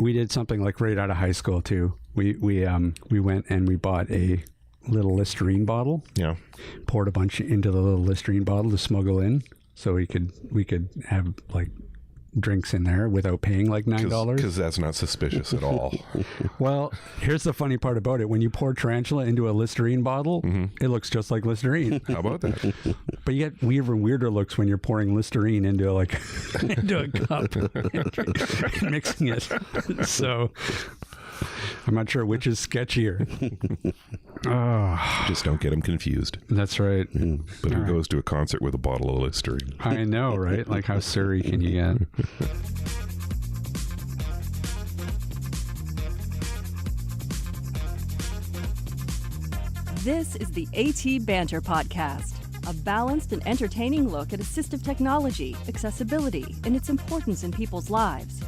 We did something like right out of high school too. We went and we bought a little Listerine bottle. Yeah. Poured a bunch into the little Listerine bottle to smuggle in, so we could have like drinks in there without paying like $9. Because that's not suspicious at all. Well, here's the funny part about it. When you pour Tarantula into a Listerine bottle, it looks just like Listerine. How about that? But you get even weirder looks when you're pouring Listerine into a cup and mixing it. So I'm not sure which is sketchier. Just don't get them confused. That's right. But who goes to a concert with a bottle of Listerine? I know, right? Like, how Surrey can you get? This is the AT Banter podcast, a balanced and entertaining look at assistive technology, accessibility, and its importance in people's lives.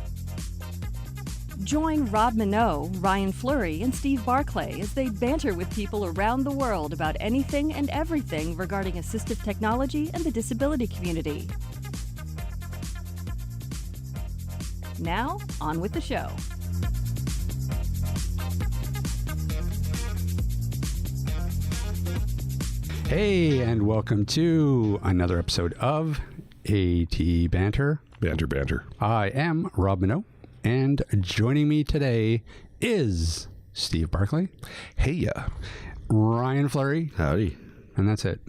Join Rob Minot, Ryan Fleury, and Steve Barclay as they banter with people around the world about anything and everything regarding assistive technology and the disability community. Now, on with the show. Hey, and welcome to another episode of AT Banter. Banter. I am Rob Minot, and joining me today is Steve Barclay. Hey, yeah. Ryan Fleury. Howdy. And that's it.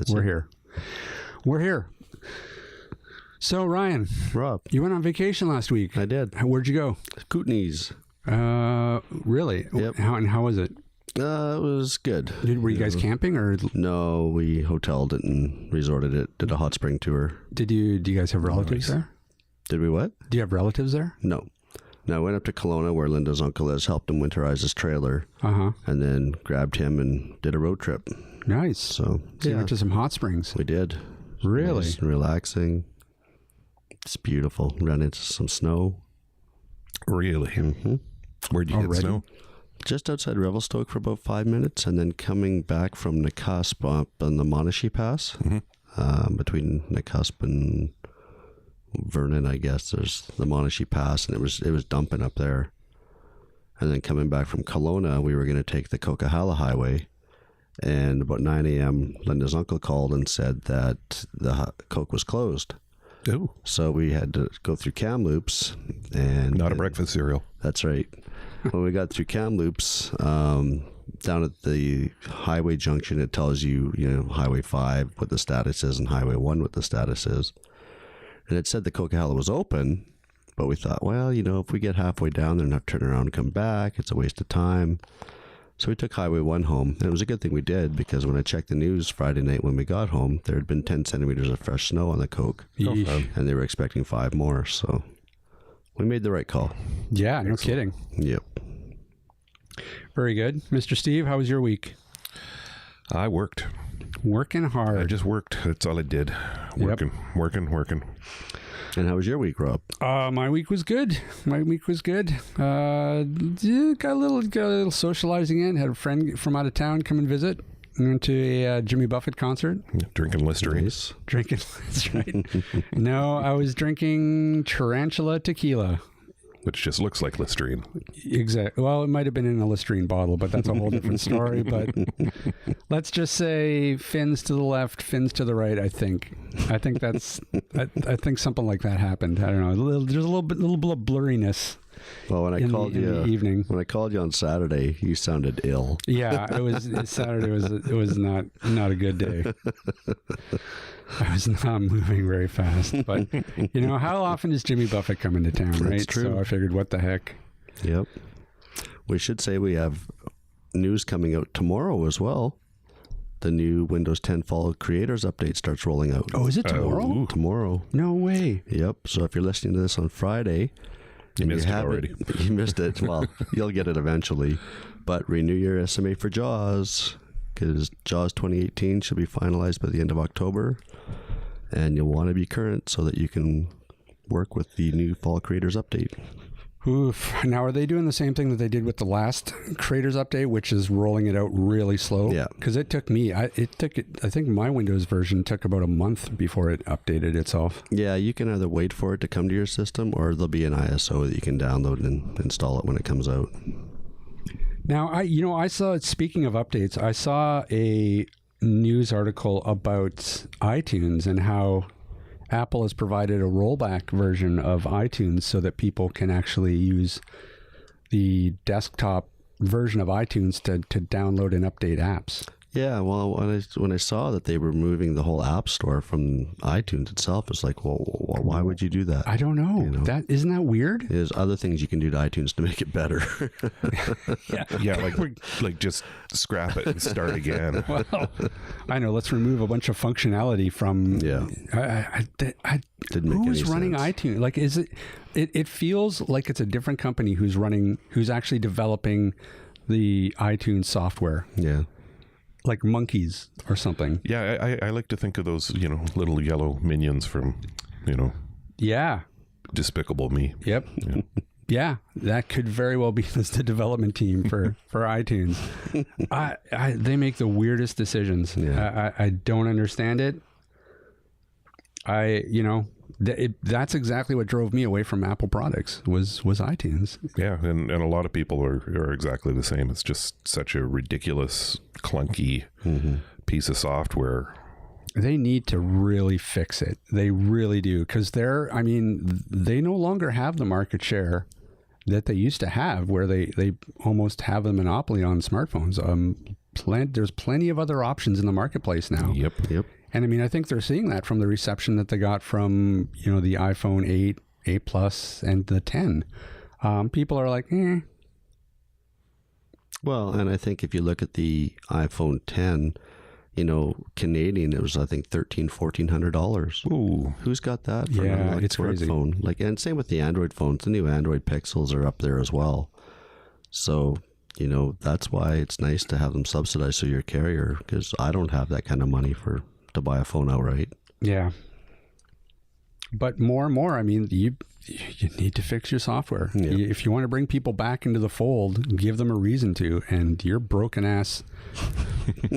We're here. We're here. So, Ryan. Rob. You went on vacation last week. I did. Where'd you go? Kootenays. Really? Yep. How was it? It was good. Were you guys camping or? No, we hoteled it and resorted it. Did a hot spring tour. Do you guys have relatives there? Did we what? Do you have relatives there? No. I went up to Kelowna where Linda's uncle is, helped him winterize his trailer, and then grabbed him and did a road trip. Nice. So you went to some hot springs. We did. Really? Nice and relaxing. It's beautiful. Ran into some snow. Really? Mm-hmm. Where'd you get snow? Just outside Revelstoke for about 5 minutes, and then coming back from Nakusp up on the Monashee Pass, between Nakusp and Vernon, I guess. There's the Monashee Pass, and it was dumping up there. And then coming back from Kelowna, we were going to take the Coquihalla Highway, and about 9 a.m., Linda's uncle called and said that the Coke was closed. Oh. So we had to go through Kamloops. And not a breakfast cereal. That's right. When we got through Kamloops, down at the highway junction, it tells you, Highway 5, what the status is, and Highway 1, what the status is. And it said the Coquihalla was open, but we thought, well, if we get halfway down there and have to turn around and come back, it's a waste of time. So we took Highway 1 home, and it was a good thing we did, because when I checked the news Friday night when we got home, there had been 10 centimeters of fresh snow on the Coke, and they were expecting 5 more, so we made the right call. Yeah, no kidding. Yep. Very good. Mr. Steve, how was your week? I worked. Working hard. I just worked. That's all I did. Working. And how was your week, Rob? My week was good. Got a little socializing in. Had a friend from out of town come and visit. Went to a Jimmy Buffett concert. Drinking Listerine. Nice. That's right. No, I was drinking Tarantula tequila. Which just looks like Listerine. Exactly. Well, it might have been in a Listerine bottle, but that's a whole different story. But let's just say fins to the left, fins to the right. I think that's. I think something like that happened. I don't know. There's a little bit of blurriness. Well, when I called you in the evening, when I called you on Saturday, you sounded ill. Yeah, Saturday was not a good day. I was not moving very fast, but how often does Jimmy Buffett come into town, right? That's true. So I figured, what the heck? Yep. We should say we have news coming out tomorrow as well. The new Windows 10 Fall Creators Update starts rolling out. Oh, is it tomorrow? Tomorrow. No way. Yep. So if you're listening to this on Friday, you missed it already. You missed it. Well, you'll get it eventually. But renew your SMA for JAWS, because JAWS 2018 should be finalized by the end of October. And you'll want to be current so that you can work with the new Fall Creators Update. Oof. Now, are they doing the same thing that they did with the last Creators update, which is rolling it out really slow? Yeah. Because it took me, I think my Windows version took about a month before it updated itself. Yeah, you can either wait for it to come to your system, or there'll be an ISO that you can download and install it when it comes out. Now, I saw, speaking of updates, I saw a news article about iTunes and how Apple has provided a rollback version of iTunes so that people can actually use the desktop version of iTunes to download and update apps. Yeah, well, when I saw that they were moving the whole App Store from iTunes itself, it's like, well, why would you do that? I don't know. That isn't that weird? There's other things you can do to iTunes to make it better. Yeah, like just scrap it and start again. Well, I know. Let's remove a bunch of functionality from. Yeah. Didn't make who's any running sense. iTunes? Like, is it? It feels like it's a different company who's actually developing the iTunes software. Yeah. Like monkeys or something. Yeah, I like to think of those, little yellow minions from, Yeah. Despicable Me. Yep. Yeah. Yeah, that could very well be the development team for iTunes. They make the weirdest decisions. Yeah. I don't understand it. That's exactly what drove me away from Apple products was iTunes. Yeah, and a lot of people are exactly the same. It's just such a ridiculous, clunky piece of software. They need to really fix it. They really do, because they no longer have the market share that they used to have, where they almost have a monopoly on smartphones. There's plenty of other options in the marketplace now. Yep. And I think they're seeing that from the reception that they got from, the iPhone 8, 8 Plus, and the 10. People are like, eh. Well, and I think if you look at the iPhone 10, Canadian, it was, I think, $1,400. Ooh. Who's got that for Yeah, an it's crazy. phone? And same with the Android phones. The new Android Pixels are up there as well. So, that's why it's nice to have them subsidized through your carrier, because I don't have that kind of money to buy a phone outright. Yeah. But more and more, you need to fix your software. Yeah. If you want to bring people back into the fold, give them a reason to, and your broken ass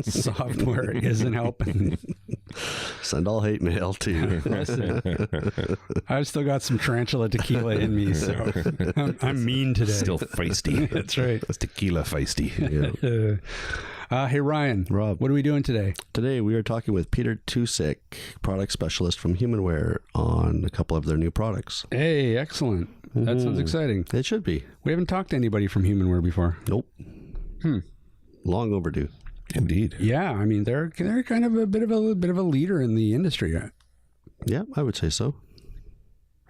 software isn't helping. Send all hate mail to. Listen, I've still got some tarantula tequila in me, so I'm mean today. Still feisty. That's right. It's tequila feisty. Yeah. Hey, Ryan. Rob. What are we doing today? Today we are talking with Peter Tucic, product specialist from Humanware, on a couple of their new products. Hey, excellent. That sounds exciting. It should be. We haven't talked to anybody from Humanware before. Nope. Long overdue. Indeed. Yeah, they're kind of a bit of a leader in the industry. Yeah, I would say so.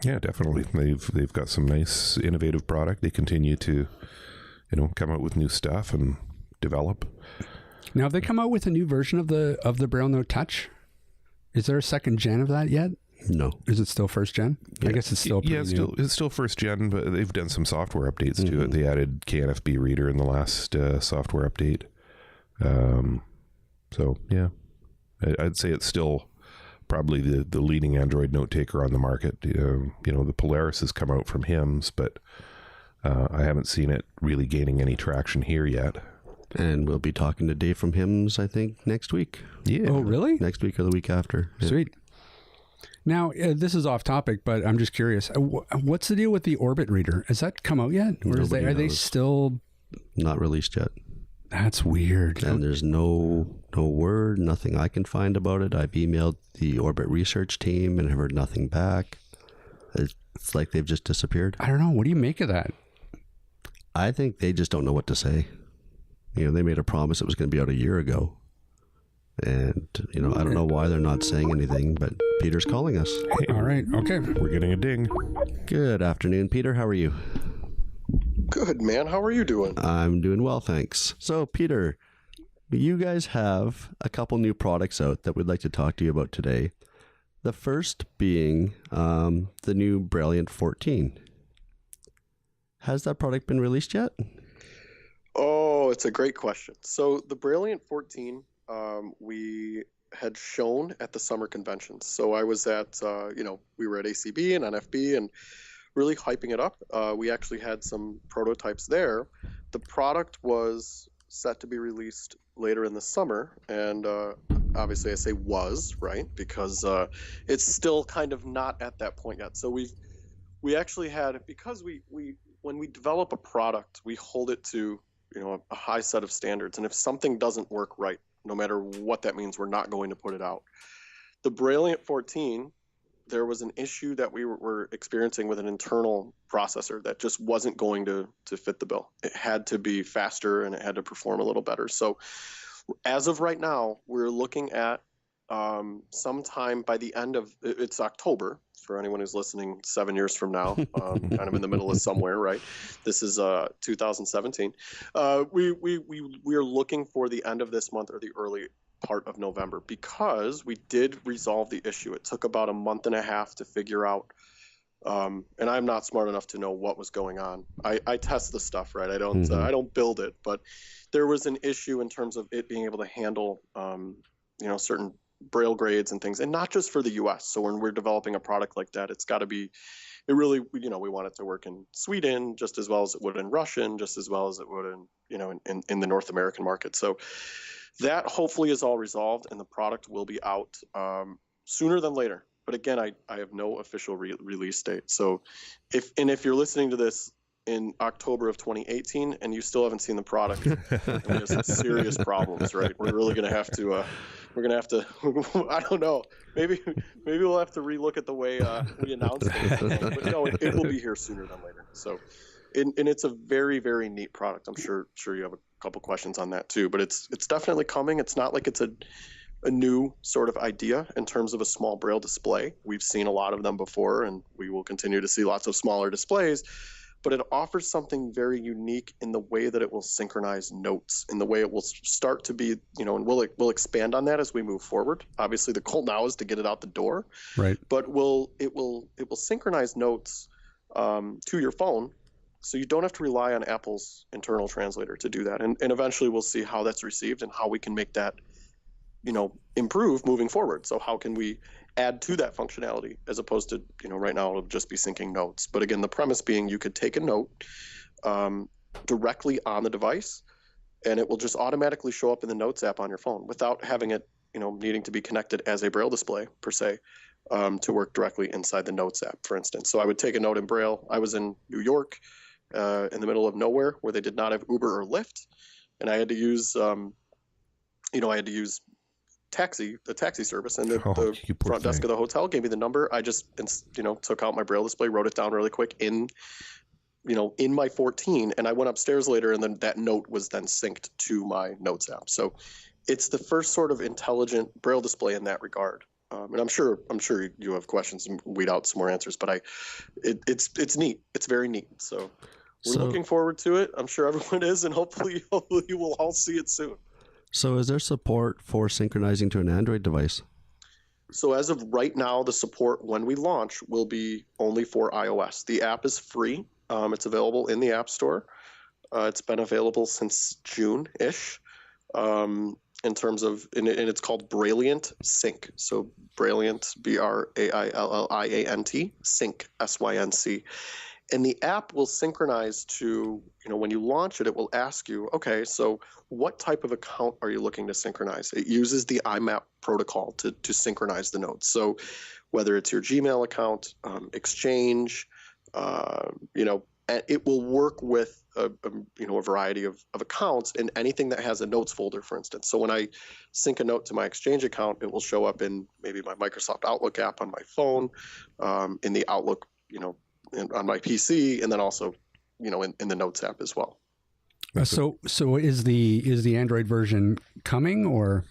Yeah, definitely. They've got some nice innovative product. They continue to, come out with new stuff and develop. Now, have they come out with a new version of the Braille Note Touch? Is there a second gen of that yet? No. Is it still first gen? Yeah. I guess it's still pretty new. It's still first gen, but they've done some software updates to it. They added KNFB Reader in the last software update. So yeah, I'd say it's still probably the leading Android note taker on the market. The Polaris has come out from HIMS, but I haven't seen it really gaining any traction here yet. And we'll be talking to Dave from HIMS, I think, next week. Yeah. Oh, really? Next week or the week after. Yeah. Sweet. Now, this is off topic, but I'm just curious. What's the deal with the Orbit Reader? Has that come out yet? Or are they still... Not released yet. That's weird. And there's no word, nothing I can find about it. I've emailed the Orbit research team and have heard nothing back. It's like they've just disappeared. I don't know. What do you make of that? I think they just don't know what to say. They made a promise it was going to be out a year ago. And, I don't know why they're not saying anything, but Peter's calling us. Hey, All right. Okay. we're getting a ding. Good afternoon, Peter. How are you? Good, man. How are you doing? I'm doing well, thanks. So, Peter, you guys have a couple new products out that we'd like to talk to you about today. The first being the new Brilliant 14. Has that product been released yet? Oh, it's a great question. So the Brilliant 14, we had shown at the summer conventions. So I was at, we were at ACB and NFB, and really hyping it up. We actually had some prototypes there. The product was set to be released later in the summer, and obviously I say was, right, because it's still kind of not at that point yet. So we actually had, because we when we develop a product, we hold it to, you know, a high set of standards, and if something doesn't work right, no matter what that means, we're not going to put it out. The Brilliant 14, there was an issue that we were experiencing with an internal processor that just wasn't going to fit the bill. It had to be faster and it had to perform a little better. So as of right now, we're looking at sometime by the end of, it's October, for anyone who's listening 7 years from now, kind of in the middle of somewhere, right? This is 2017. We are looking for the end of this month or the early part of November, because we did resolve the issue. It took about a month and a half to figure out, and I'm not smart enough to know what was going on. I test the stuff, right? I don't build it, but there was an issue in terms of it being able to handle you know, certain Braille grades and things, and not just for the US. So when we're developing a product like that, it's got to be, it really, you know, we want it to work in Sweden just as well as it would in Russian, just as well as it would in, you know, in the North American market. So that hopefully is all resolved, and the product will be out sooner than later. But again, I have no official release date. So if you're listening to this in October of 2018 and you still haven't seen the product, we have some serious problems, right? We're really going to have to, I don't know, maybe we'll have to relook at the way we announce things. But no, it will be here sooner than later. So, and it's a very, very neat product. I'm sure you have a couple questions on that too, but it's definitely coming. It's not like it's a new sort of idea in terms of a small Braille display. We've seen a lot of them before, and we will continue to see lots of smaller displays, but it offers something very unique in the way that it will synchronize notes, in the way it will start to be, you know, and we'll expand on that as we move forward. Obviously the goal now is to get it out the door, right? But it will synchronize notes to your phone, so you don't have to rely on Apple's internal translator to do that. And eventually we'll see how that's received and how we can make that, you know, improve moving forward. So how can we add to that functionality, as opposed to, you know, right now it'll just be syncing notes. But again, the premise being you could take a note directly on the device, and it will just automatically show up in the Notes app on your phone without having it, you know, needing to be connected as a Braille display per se, to work directly inside the Notes app, for instance. So I would take a note in Braille. I was in New York, in the middle of nowhere, where they did not have Uber or Lyft, and I had to use, the taxi service, and the front desk of the hotel gave me the number. I just, you know, took out my Braille display, wrote it down really quick in my 14, and I went upstairs later, and then that note was then synced to my Notes app. So it's the first sort of intelligent Braille display in that regard. And I'm sure you have questions and weed out some more answers, but it's neat. It's very neat. So we're looking forward to it. I'm sure everyone is, and hopefully we'll all see it soon. So is there support for synchronizing to an Android device? So as of right now, the support when we launch will be only for iOS. The app is free. It's available in the App Store. It's been available since June-ish. In terms of, and it's called Brilliant Sync. So Brilliant, Brailliant, Sync, SYNC. And the app will synchronize to, you know, when you launch it, it will ask you, okay, so what type of account are you looking to synchronize? It uses the IMAP protocol to synchronize the notes. So whether it's your Gmail account, Exchange, you know, it will work with a variety of accounts, and anything that has a notes folder, for instance. So when I sync a note to my Exchange account, it will show up in maybe my Microsoft Outlook app on my phone, in the Outlook, you know, on my PC, and then also, you know, in the Notes app as well. So is the Android version coming, or?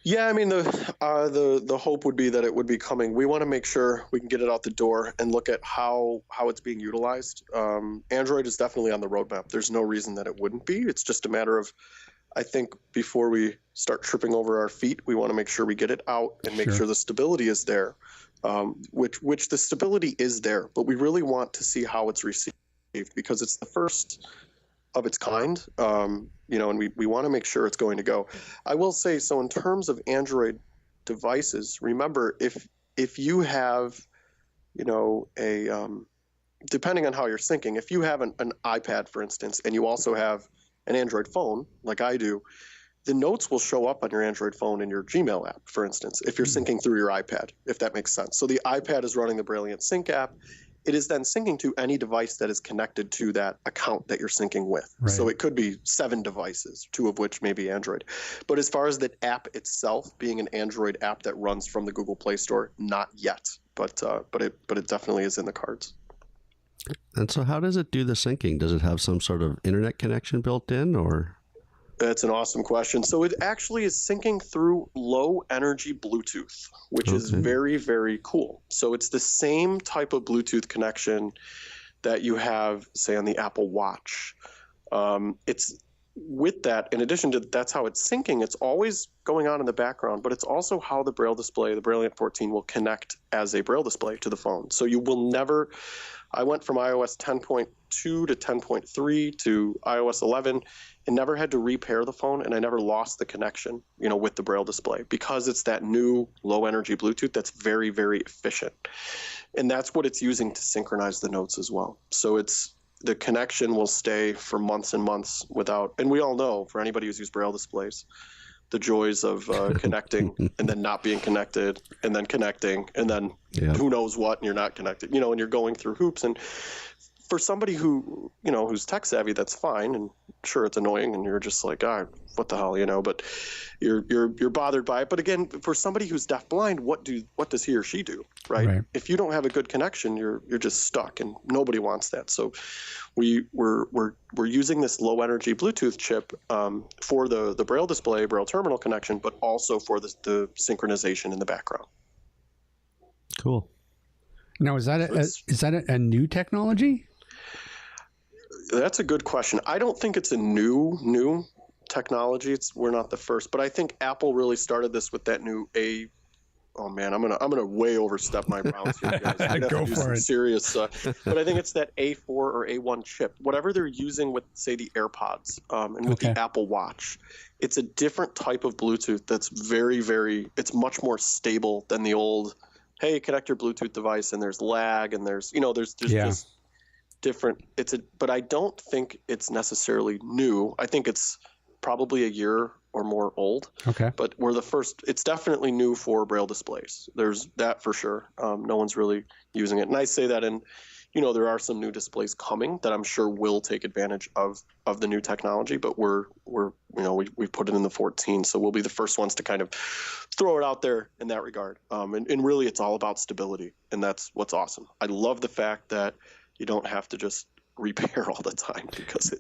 Yeah, I mean, the hope would be that it would be coming. We want to make sure we can get it out the door and look at how it's being utilized. Android is definitely on the roadmap. There's no reason that it wouldn't be. It's just a matter of, I think, before we start tripping over our feet, we want to make sure we get it out and make sure the stability is there, which the stability is there, but we really want to see how it's received, because it's the first of its kind, you know, and we want to make sure it's going to go. I will say, so in terms of Android devices, remember, if you have, you know, depending on how you're syncing, if you have an iPad, for instance, and you also have an Android phone, like I do, the notes will show up on your Android phone in your Gmail app, for instance, if you're syncing through your iPad, if that makes sense. So the iPad is running the Brilliant Sync app. It is then syncing to any device that is connected to that account that you're syncing with. Right. So it could be 7 devices, 2 of which may be Android. But as far as the app itself being an Android app that runs from the Google Play Store, not yet. But it definitely is in the cards. And so how does it do the syncing? Does it have some sort of internet connection built in, or? That's an awesome question. So it actually is syncing through low energy Bluetooth, which is very, very cool. So it's the same type of Bluetooth connection that you have, say, on the Apple Watch. It's with that, in addition to that's how it's syncing, it's always going on in the background, but it's also how the Braille display, the Brilliant 14, will connect as a Braille display to the phone. So you will never, I went from iOS 10.2 to 10.3 to iOS 11 and never had to repair the phone, and I never lost the connection, with the Braille display, because it's that new low energy Bluetooth that's very, very efficient. And that's what it's using to synchronize the notes as well. So the connection will stay for months and months without, and we all know, for anybody who's used Braille displays, the joys of connecting and then not being connected and then connecting and then who knows what, and you're not connected, and you're going through hoops. And for somebody who, who's tech savvy, that's fine. And sure, it's annoying and you're just like, what the hell, but you're bothered by it. But again, for somebody who's deafblind, what does he or she do, right? If you don't have a good connection, you're just stuck, and nobody wants that. So we're using this low energy Bluetooth chip for the Braille display, Braille terminal connection, but also for the synchronization in the background. Cool. Now, is that a new technology? That's a good question. I don't think it's a new technology. We're not the first, but I think Apple really started this with that new Oh man, I'm gonna way overstep my bounds here, guys. Go for it. Serious, but I think it's that A4 or A1 chip, whatever they're using with, say, the AirPods and with the Apple Watch. It's a different type of Bluetooth that's very, very. It's much more stable than the old. Hey, connect your Bluetooth device, and there's lag, and there's just different. But I don't think it's necessarily new. I think it's probably a year or more old. Okay. But we're the first. It's definitely new for Braille displays. There's that for sure. No one's really using it, and I say that in. There are some new displays coming that I'm sure will take advantage of the new technology, but we put it in the 14, so we'll be the first ones to kind of throw it out there in that regard. And really, it's all about stability, and that's what's awesome. I love the fact that you don't have to just repair all the time, because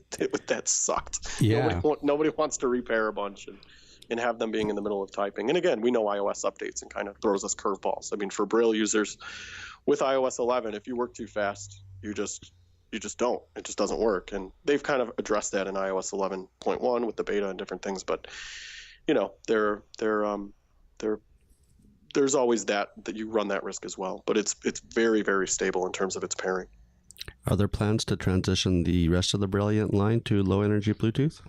that sucked. Yeah. Nobody wants to repair a bunch and have them being in the middle of typing. And again, we know iOS updates and kind of throws us curveballs. I mean, for Braille users, with iOS 11, if you work too fast, you just don't. It just doesn't work. And they've kind of addressed that in iOS 11.1 with the beta and different things. But there's always that you run that risk as well. But it's very, very stable in terms of its pairing. Are there plans to transition the rest of the Brilliant line to low energy Bluetooth?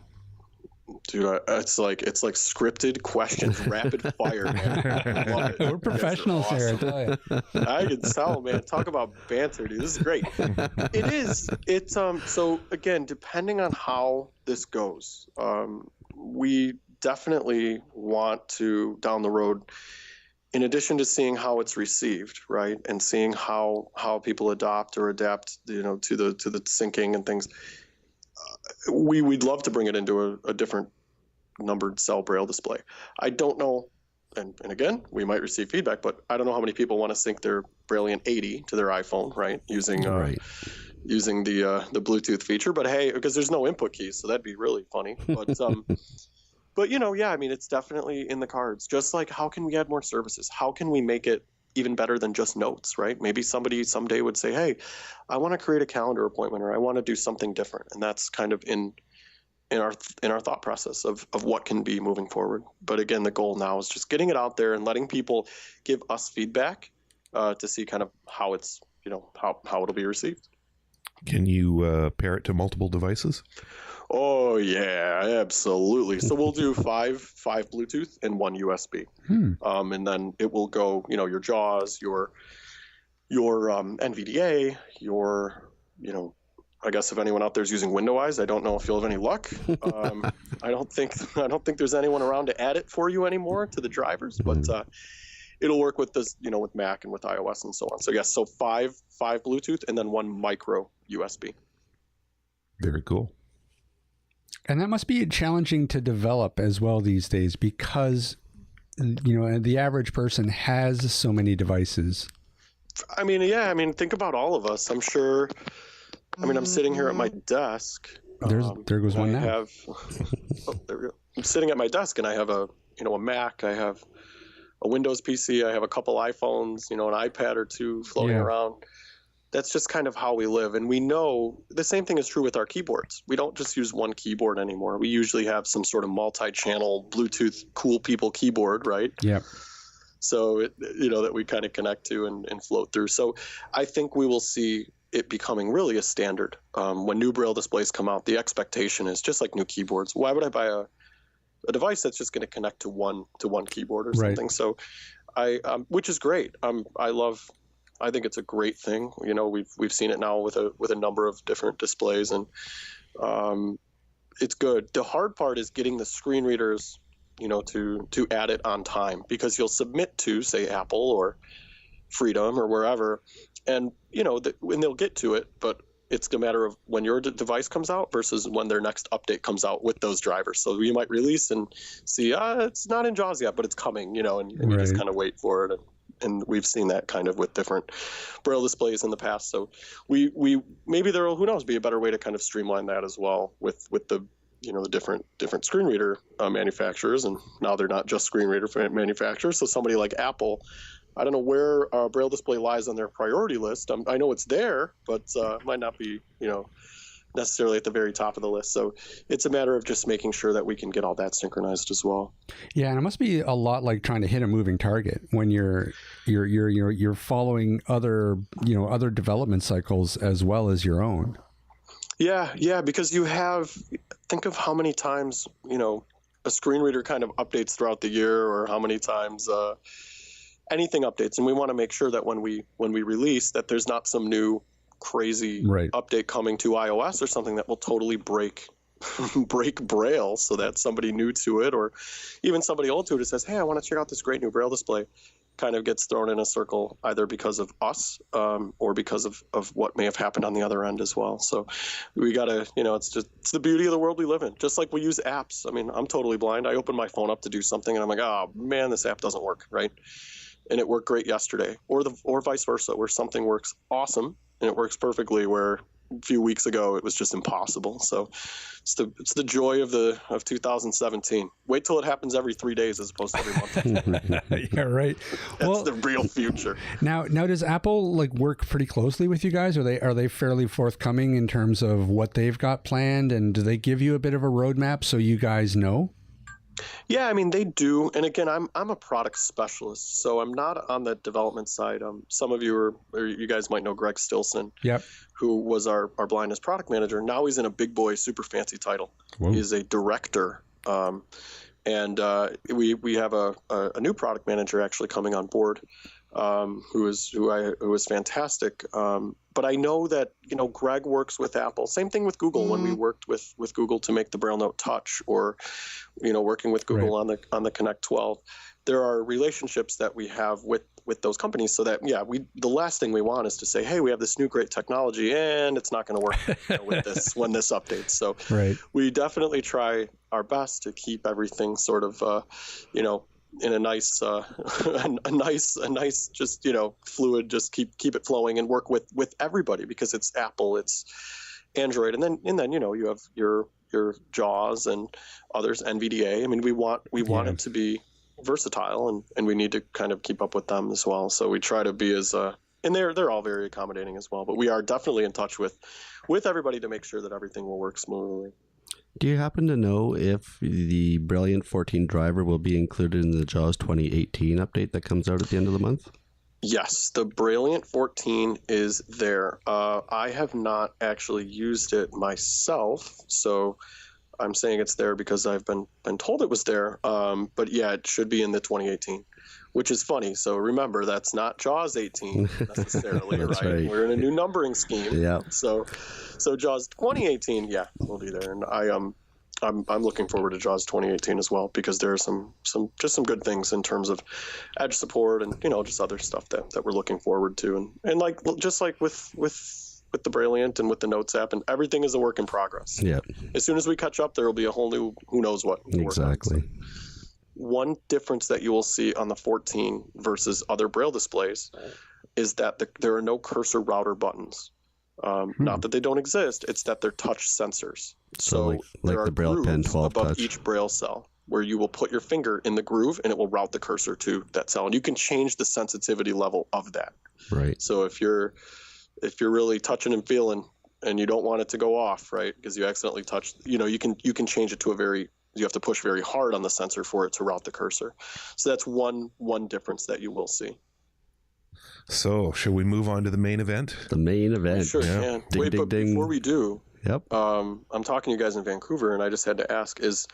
Dude, it's like scripted questions, rapid fire, man. I love it. We're professionals here, I tell you. I can tell, man. Talk about banter, dude. This is great. It is. It's so again, depending on how this goes, we definitely want to, down the road, in addition to seeing how it's received, right, and seeing how people adopt or adapt, to the syncing and things. We'd love to bring it into a different numbered cell Braille display. I don't know, and again, we might receive feedback, but I don't know how many people want to sync their Brilliant 80 to their iPhone, right, using the Bluetooth feature. But hey, because there's no input keys, so that'd be really funny. But I mean, it's definitely in the cards. Just like, how can we add more services? How can we make it even better than just notes, right? Maybe somebody someday would say, hey, I want to create a calendar appointment, or I want to do something different. And that's kind of in our thought process of what can be moving forward. But again, the goal now is just getting it out there and letting people give us feedback to see kind of how it's, how it'll be received. Can you pair it to multiple devices? Oh yeah, absolutely. So we'll do five Bluetooth and 1 USB, and then it will go, your JAWS, your NVDA, your I guess if anyone out there is using WindowEyes, I don't know if you'll have any luck. I don't think there's anyone around to add it for you anymore to the drivers, but it'll work with this, with Mac and with iOS and so on. So yes, so five Bluetooth and then one micro USB. Very cool. And that must be challenging to develop as well these days because, the average person has so many devices. I mean, think about all of us. I'm sure. I'm sitting here at my desk. There goes one now. There we go. I'm sitting at my desk and I have a Mac. I have a Windows PC. I have a couple iPhones, an iPad or two floating around. That's just kind of how we live. And we know the same thing is true with our keyboards. We don't just use one keyboard anymore. We usually have some sort of multi-channel Bluetooth cool people keyboard, right? Yeah. So, that we kind of connect to and float through. So I think we will see it becoming really a standard. When new Braille displays come out, the expectation is just like new keyboards. Why would I buy a device that's just going to connect to one keyboard or something? Right. So which is great. I think it's a great thing. We've seen it now with a number of different displays, and it's good. The hard part is getting the screen readers, to add it on time, because you'll submit to, say, Apple or Freedom or wherever, and when they'll get to it, but it's a matter of when your device comes out versus when their next update comes out with those drivers. So you might release and see, it's not in JAWS yet, but it's coming, and you just kind of wait for it. And we've seen that kind of with different Braille displays in the past. So we maybe there will, who knows, be a better way to kind of streamline that as well with the the different screen reader manufacturers. And now they're not just screen reader manufacturers. So somebody like Apple, I don't know where Braille display lies on their priority list. I know it's there, but it might not be necessarily at the very top of the list. So it's a matter of just making sure that we can get all that synchronized as well. Yeah, and it must be a lot like trying to hit a moving target when you're following other development cycles as well as your own. Yeah, because think of how many times a screen reader kind of updates throughout the year, or how many times anything updates, and we want to make sure that when we release, that there's not some new crazy update coming to iOS or something that will totally break Braille, so that somebody new to it, or even somebody old to it, says, hey, I want to check out this great new Braille display, kind of gets thrown in a circle, either because of us or because of what may have happened on the other end as well. So we got to, it's the beauty of the world we live in. Just like we use apps. I mean, I'm totally blind. I open my phone up to do something and I'm like, oh man, this app doesn't work, right? And it worked great yesterday, or vice versa, where something works awesome and it works perfectly, where a few weeks ago it was just impossible. So it's the joy of 2017. Wait till it happens every 3 days as opposed to every month. Yeah, right. That's the real future. Now does Apple work pretty closely with you guys? Are they fairly forthcoming in terms of what they've got planned, and do they give you a bit of a roadmap so you guys know? Yeah, I mean, they do. And again, I'm a product specialist, so I'm not on the development side. Some of you or you guys might know Greg Stilson, who was our blindness product manager. Now he's in a big boy, super fancy title. Whoa. He's a director. And we have a new product manager actually coming on board, who was fantastic. But I know that Greg works with Apple. Same thing with Google. When we worked with Google to make the Braille Note Touch, or working with Google on the Connect 12, there are relationships that we have with those companies, so that the last thing we want is to say, hey, we have this new great technology and it's not going to work with this when this updates. So we definitely try our best to keep everything sort of in a nice just fluid, just keep it flowing and work with everybody, because it's Apple, it's Android, and then you have your JAWS and others, NVDA. I mean, we want it to be versatile, and we need to kind of keep up with them as well. So we try to be as and they're all very accommodating as well, but we are definitely in touch with everybody to make sure that everything will work smoothly. Do you happen to know if the Brilliant 14 driver will be included in the JAWS 2018 update that comes out at the end of the month? Yes, the Brilliant 14 is there. I have not actually used it myself, so I'm saying it's there because I've been told it was there. But yeah, it should be in the 2018, which is funny. So remember, that's not Jaws 18 necessarily, That's right? right. We're in a new numbering scheme. Yeah. So Jaws 2018, yeah, will be there, and I'm looking forward to Jaws 2018 as well, because there are some good things in terms of edge support and just other stuff that we're looking forward to, and like just like with the Brilliant and with the Notes app, and everything is a work in progress. Yeah. As soon as we catch up, there will be a whole new who knows what. Exactly. One difference that you will see on the 14 versus other Braille displays is that there are no cursor router buttons. Not that they don't exist, it's that they're touch sensors. So like there are the Braille Pen grooves 12 above touch. each Braille cell where you will put your finger in the groove and it will route the cursor to that cell. And you can change the sensitivity level of that. Right. So if you're really touching and feeling and you don't want it to go off, right, because you accidentally touched, you can change it to you have to push very hard on the sensor for it to route the cursor. So that's one difference that you will see. So, shall we move on to the main event? The main event. Sure Yeah. can. Ding, Wait, ding, but ding. before we do, Yep. I'm talking to you guys in Vancouver, and I just had to ask: is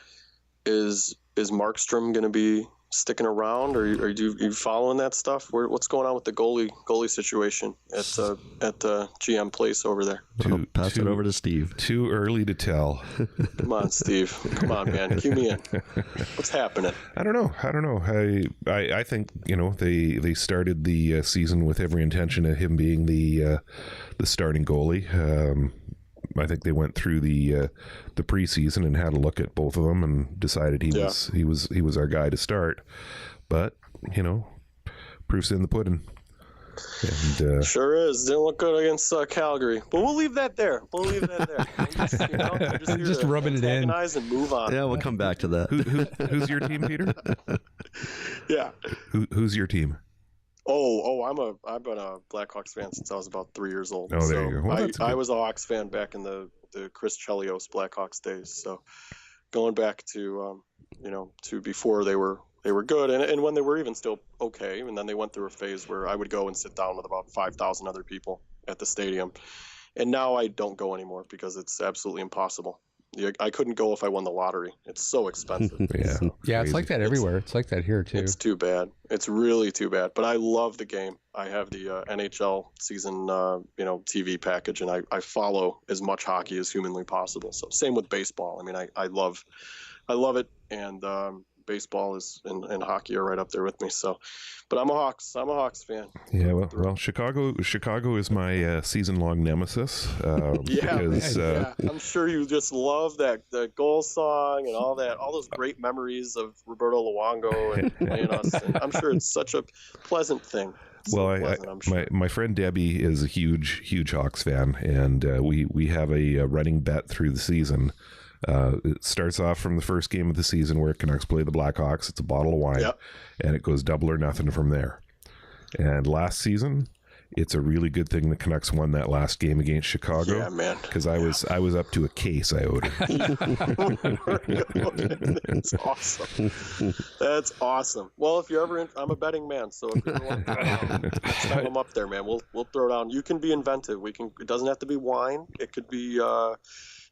Markstrom going to be sticking around, or are you following that stuff? What's going on with the goalie situation at the GM place over there? I'll pass it over to Steve. Too early to tell. Come on, Steve. Come on, man. Cue me in. What's happening? I don't know. I think they started the season with every intention of him being the starting goalie. I think they went through the preseason and had a look at both of them and decided he was our guy to start. But proof's in the pudding. And, sure is. Didn't look good against Calgary, but we'll leave that there. I'm Just rubbing it in and move on. Yeah, we'll come back to that. who's your team, Peter? Yeah. Who's your team? I've been a Blackhawks fan since I was about 3 years old. Oh, there you go. Well, I was a Hawks fan back in the Chris Chelios Blackhawks days. So going back to to before they were good, and when they were even still okay, and then they went through a phase where I would go and sit down with about 5,000 other people at the stadium, and now I don't go anymore because it's absolutely impossible. I couldn't go if I won the lottery. It's so expensive. Yeah. So Yeah, it's like that everywhere. It's like that here too. it's too bad. It's really too bad. But I love the game. I have the NHL season, TV package, and I follow as much hockey as humanly possible. So same with baseball. I mean, I love it, and baseball and hockey are right up there with me. So, but I'm a Hawks fan. Yeah, well, Chicago is my season-long nemesis. Because, I'm sure you just love the goal song and all those great memories of Roberto Luongo and playing us. And I'm sure it's such a pleasant thing. My friend Debbie is a huge Hawks fan, and we have a running bet through the season. It starts off from the first game of the season where Canucks play the Blackhawks. It's a bottle of wine, and it goes double or nothing from there. And last season, it's a really good thing the Canucks won that last game against Chicago. Yeah, man. Because I was up to a case I owed her. That's awesome. That's awesome. Well, if you're ever I'm a betting man, so if you ever want to throw down, next time I'm up there, man, we'll throw down. You can be inventive. It doesn't have to be wine. It could be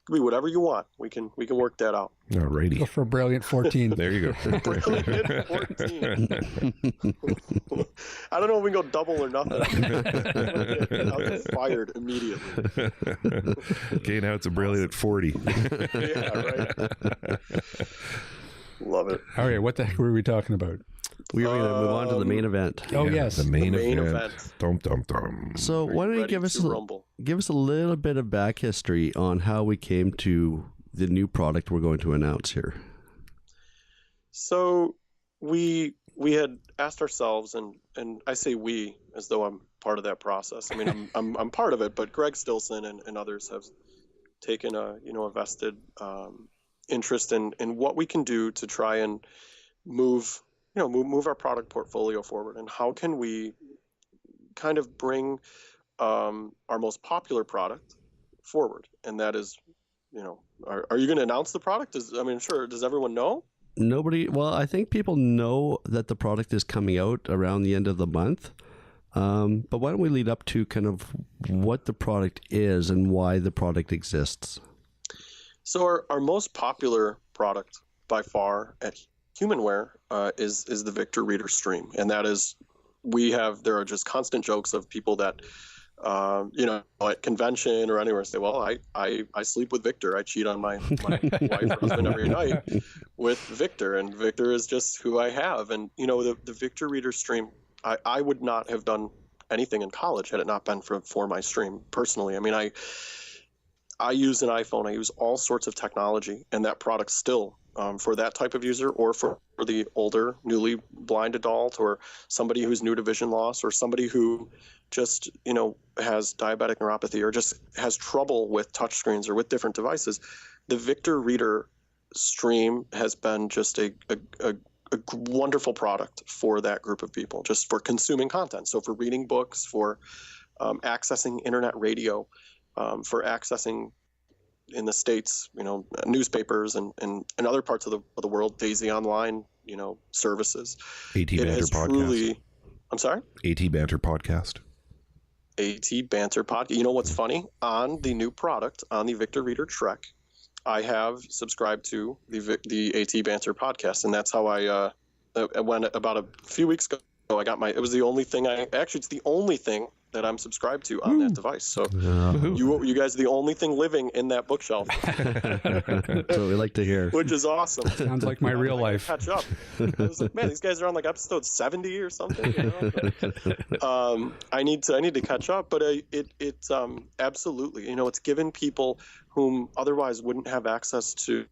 whatever you want. We can work that out. Alrighty. Go for a Brilliant 14. There you go. Brilliant 14. I don't know if we can go double or nothing. I'll get fired immediately. Okay, now it's a Brilliant 40. Yeah, right. Love it. All right, what the heck were we talking about? We are going to move on to the main event. Oh, Yeah, yes. the main event. event. Dum dum dum. So why don't you Ready give us to rumble. a little bit of back history on how we came to the new product we're going to announce here? So we had asked ourselves, and I say we as though I'm part of that process. I mean, I'm part of it, but Greg Stilson and others have taken a vested interest in what we can do to try and move our product portfolio forward, and how can we kind of bring our most popular product forward. And that is, are you going to announce the product? Sure. Does everyone know? Well, I think people know that the product is coming out around the end of the month. But why don't we lead up to kind of what the product is and why the product exists? So our most popular product by far at Humanware is the Victor Reader Stream, and that is there are just constant jokes of people that at convention or anywhere say, well, I sleep with Victor. I cheat on my wife or husband every night with Victor, and Victor is just who I have. And the Victor Reader Stream, I would not have done anything in college had it not been for my stream personally. I mean, I use an iPhone. I use all sorts of technology, and that product still, for that type of user, or for the older, newly blind adult, or somebody who's new to vision loss, or somebody who just, has diabetic neuropathy or just has trouble with touchscreens or with different devices, the Victor Reader Stream has been just a wonderful product for that group of people, just for consuming content. So for reading books, for accessing internet radio, for accessing, in the States, newspapers and other parts of the world, Daisy Online, services. AT Banter podcast. I'm sorry? AT Banter podcast. AT Banter podcast. You know what's funny? On the new product, on the Victor Reader Trek, I have subscribed to the AT Banter podcast, and that's how I went about a few weeks ago. I got it was the only thing it's the only thing that I'm subscribed to on that device. So you guys are the only thing living in that bookshelf. That's what we like to hear. Which is awesome. Sounds like my real life. Catch up. I was like, man, these guys are on like episode 70 or something. I need to catch up, but it's absolutely, it's given people whom otherwise wouldn't have access to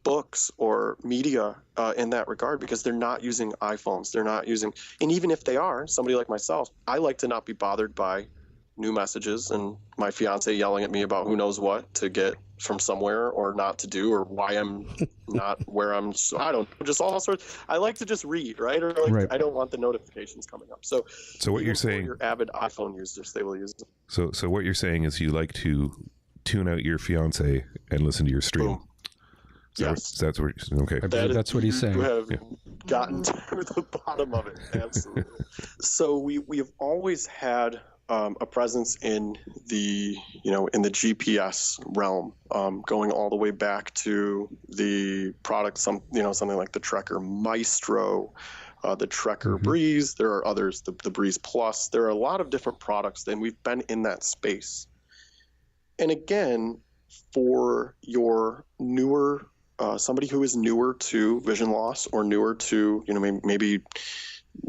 books or media in that regard, because they're not using iPhones. They're not using, and even if they are, somebody like myself, I like to not be bothered by new messages and my fiance yelling at me about who knows what to get from somewhere or not to do, or why I'm not where I'm. I don't know, just all sorts. I like to just read, right? Or Right. I don't want the notifications coming up. So what you're saying, your avid iPhone users, they will use it. So what you're saying is you like to tune out your fiance and listen to your stream. Boom. Yes. That's what. Okay. I believe that's what he's saying. You have gotten to the bottom of it. Absolutely. So we've always had a presence in the GPS realm, going all the way back to the product, something like the Trekker Maestro, the Trekker Breeze. There are others, the Breeze Plus. There are a lot of different products, and we've been in that space. And again, for your newer somebody who is newer to vision loss, or newer to, maybe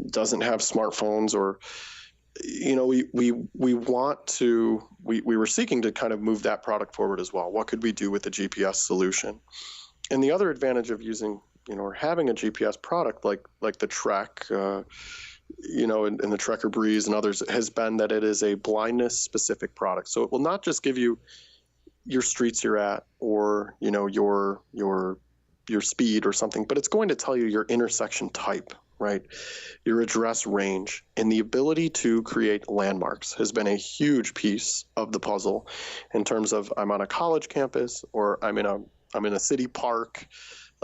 doesn't have smartphones, or, we were seeking to kind of move that product forward as well. What could we do with the GPS solution? And the other advantage of using, or having a GPS product like the Trek, and the Trekker Breeze and others, has been that it is a blindness specific product. So it will not just give you your streets you're at, or your speed or something, but it's going to tell you your intersection type, right? Your address range, and the ability to create landmarks has been a huge piece of the puzzle in terms of, I'm on a college campus, or I'm in a city park,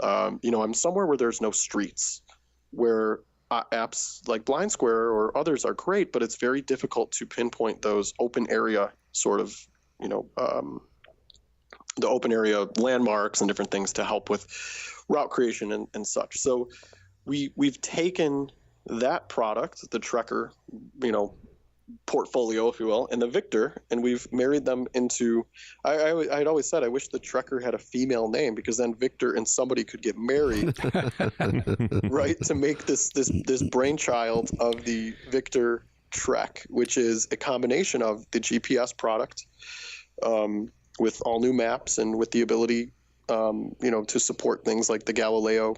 I'm somewhere where there's no streets, where apps like Blind Square or others are great, but it's very difficult to pinpoint those open area sort of, the open area landmarks and different things to help with route creation and such. So we've taken that product, the Trekker, portfolio, if you will, and the Victor, and we've married them into, I'd always said I wish the Trekker had a female name, because then Victor and somebody could get married, right, to make this brainchild of the Victor Trek, which is a combination of the GPS product, with all new maps, and with the ability, to support things like the Galileo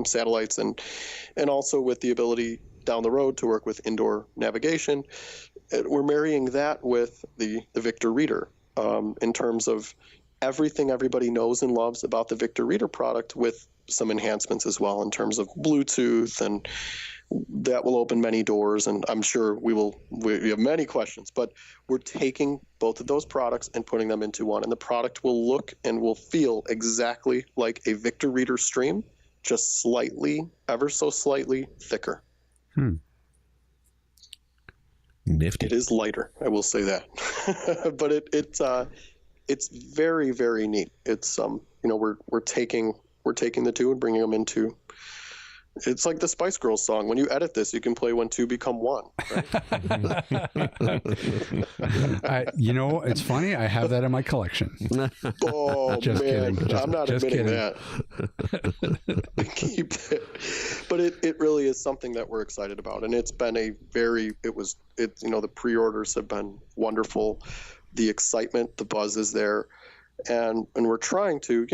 satellites, and also with the ability down the road to work with indoor navigation. We're marrying that with the Victor Reader, in terms of everything everybody knows and loves about the Victor Reader product, with some enhancements as well in terms of Bluetooth, and that will open many doors. And I'm sure we have many questions, but we're taking both of those products and putting them into one, and the product will look and will feel exactly like a Victor Reader Stream, just slightly, ever so slightly thicker. Nifty. It is lighter, I will say that. But it's very, very neat. It's we're taking the two and bringing them into. It's like the Spice Girls song. When you edit this, you can play when two become one. Right? It's funny. I have that in my collection. Oh, just man. kidding. I'm not admitting that. Keep it. But it really is something that we're excited about. And it's been the pre-orders have been wonderful. The excitement, the buzz is there. And we're trying to,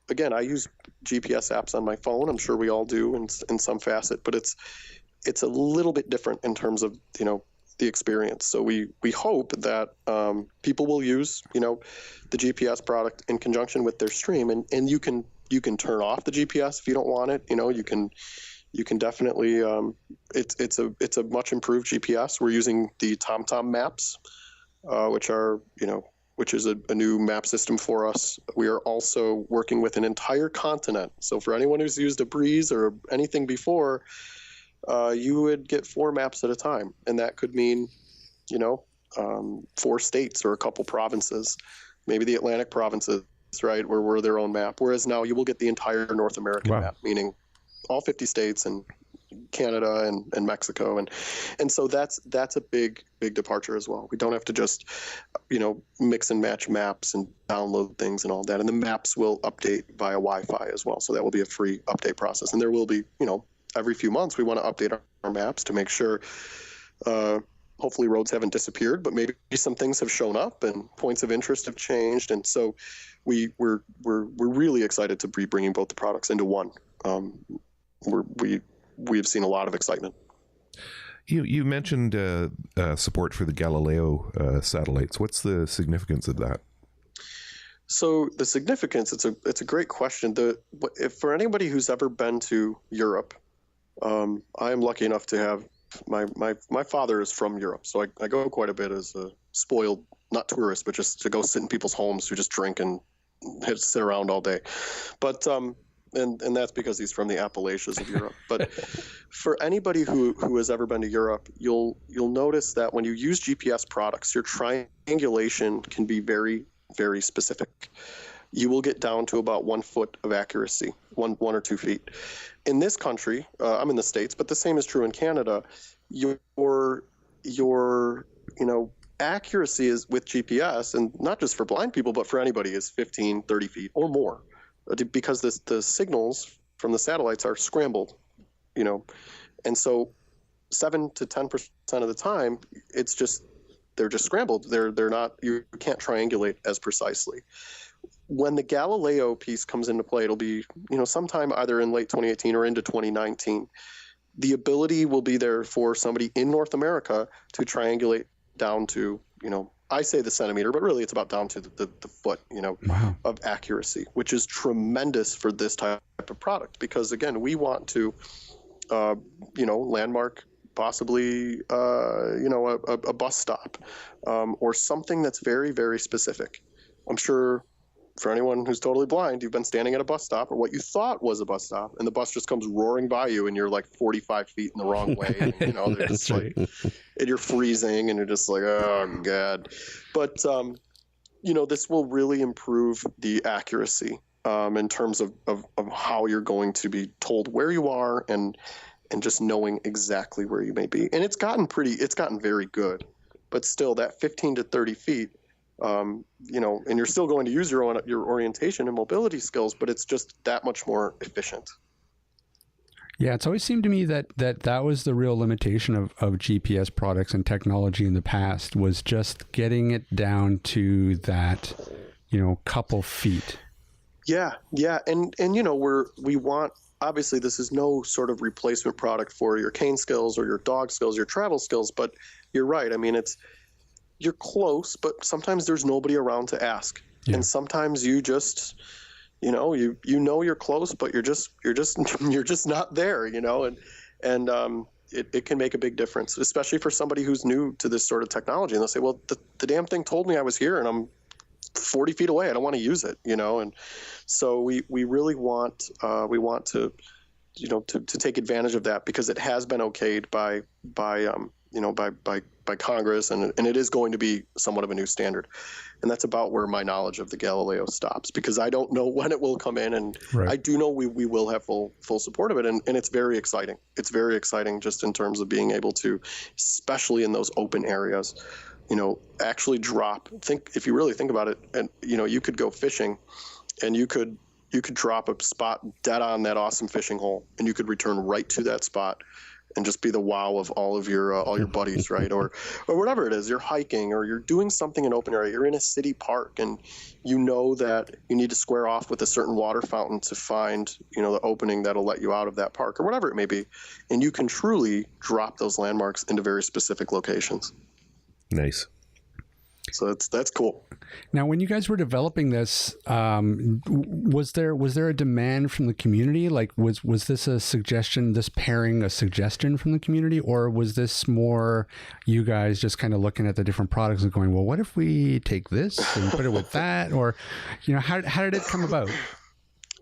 again, I use GPS apps on my phone. I'm sure we all do in some facet, but it's a little bit different in terms of, the experience. So we hope that people will use, the GPS product in conjunction with their stream, and you can turn off the GPS if you don't want it. You can definitely, it's a much improved GPS. We're using the TomTom maps, which is a new map system for us. We are also working with an entire continent. So for anyone who's used a Breeze or anything before, you would get 4 maps at a time. And that could mean, 4 states or a couple provinces, maybe the Atlantic provinces, right, where we're their own map. Whereas now you will get the entire North American map, meaning all 50 states and Canada and Mexico, and so that's a big departure as well. We don't have to just mix and match maps and download things and all that, and the maps will update via Wi-Fi as well, so that will be a free update process. And there will be every few months we want to update our maps to make sure hopefully roads haven't disappeared, but maybe some things have shown up and points of interest have changed, and so we're really excited to be bringing both the products into one. We've seen a lot of excitement. You mentioned support for the Galileo satellites. What's the significance of that? So the significance, it's a great question. For anybody who's ever been to Europe, I am lucky enough to have my father is from Europe, so I go quite a bit as a spoiled, not tourist, but just to go sit in people's homes who just drink and sit around all day. But and that's because he's from the Appalachians of Europe. But for anybody who has ever been to Europe, you'll notice that when you use GPS products, your triangulation can be very, very specific. You will get down to about 1 foot of accuracy, one or 2 feet. In this country, I'm in the States, but the same is true in Canada. Your accuracy is with GPS, and not just for blind people, but for anybody, is 15, 30 feet or more. Because the signals from the satellites are scrambled, and so 7 to 10% of the time, they're just scrambled. They're not. You can't triangulate as precisely. When the Galileo piece comes into play, it'll be sometime either in late 2018 or into 2019. The ability will be there for somebody in North America to triangulate down to I say the centimeter, but really it's about down to the foot, wow, of accuracy, which is tremendous for this type of product. Because again, we want to, landmark possibly, a bus stop, or something that's very, very specific. I'm sure for anyone who's totally blind, you've been standing at a bus stop, or what you thought was a bus stop, and the bus just comes roaring by you, and you're like 45 feet in the wrong way, and, they're just like, and you're freezing, and you're just like, oh god. But this will really improve the accuracy in terms of how you're going to be told where you are, and just knowing exactly where you may be. And it's gotten very good, but still that 15 to 30 feet. And you're still going to use your orientation and mobility skills, but it's just that much more efficient. Yeah, it's always seemed to me that was the real limitation of GPS products and technology in the past, was just getting it down to that, couple feet. Yeah. And we want, obviously this is no sort of replacement product for your cane skills or your dog skills, your travel skills, but you're right. I mean, you're close, but sometimes there's nobody around to ask. Yeah. And sometimes you just, you're close, but you're just not there, and it can make a big difference, especially for somebody who's new to this sort of technology. And they'll say, well, the damn thing told me I was here and I'm 40 feet away. I don't want to use it, and so we really want, to take advantage of that, because it has been okayed by by Congress, and it is going to be somewhat of a new standard. And that's about where my knowledge of the Galileo stops, because I don't know when it will come in, and Right. I do know we will have full support of it, and it's very exciting. It's very exciting just in terms of being able to, especially in those open areas, actually if you really think about it, and you could go fishing, and you could drop a spot dead on that awesome fishing hole, and you could return right to that spot and just be the wow of all your buddies, right? Or whatever it is, you're hiking or you're doing something in open area. You're in a city park, and you know that you need to square off with a certain water fountain to find, the opening that'll let you out of that park, or whatever it may be. And you can truly drop those landmarks into very specific locations. Nice. So that's cool. Now, when you guys were developing this, was there a demand from the community? Like, was this a suggestion, this pairing a suggestion from the community, or was this more you guys just kind of looking at the different products and going, well, what if we take this and put it with that? Or, how did it come about?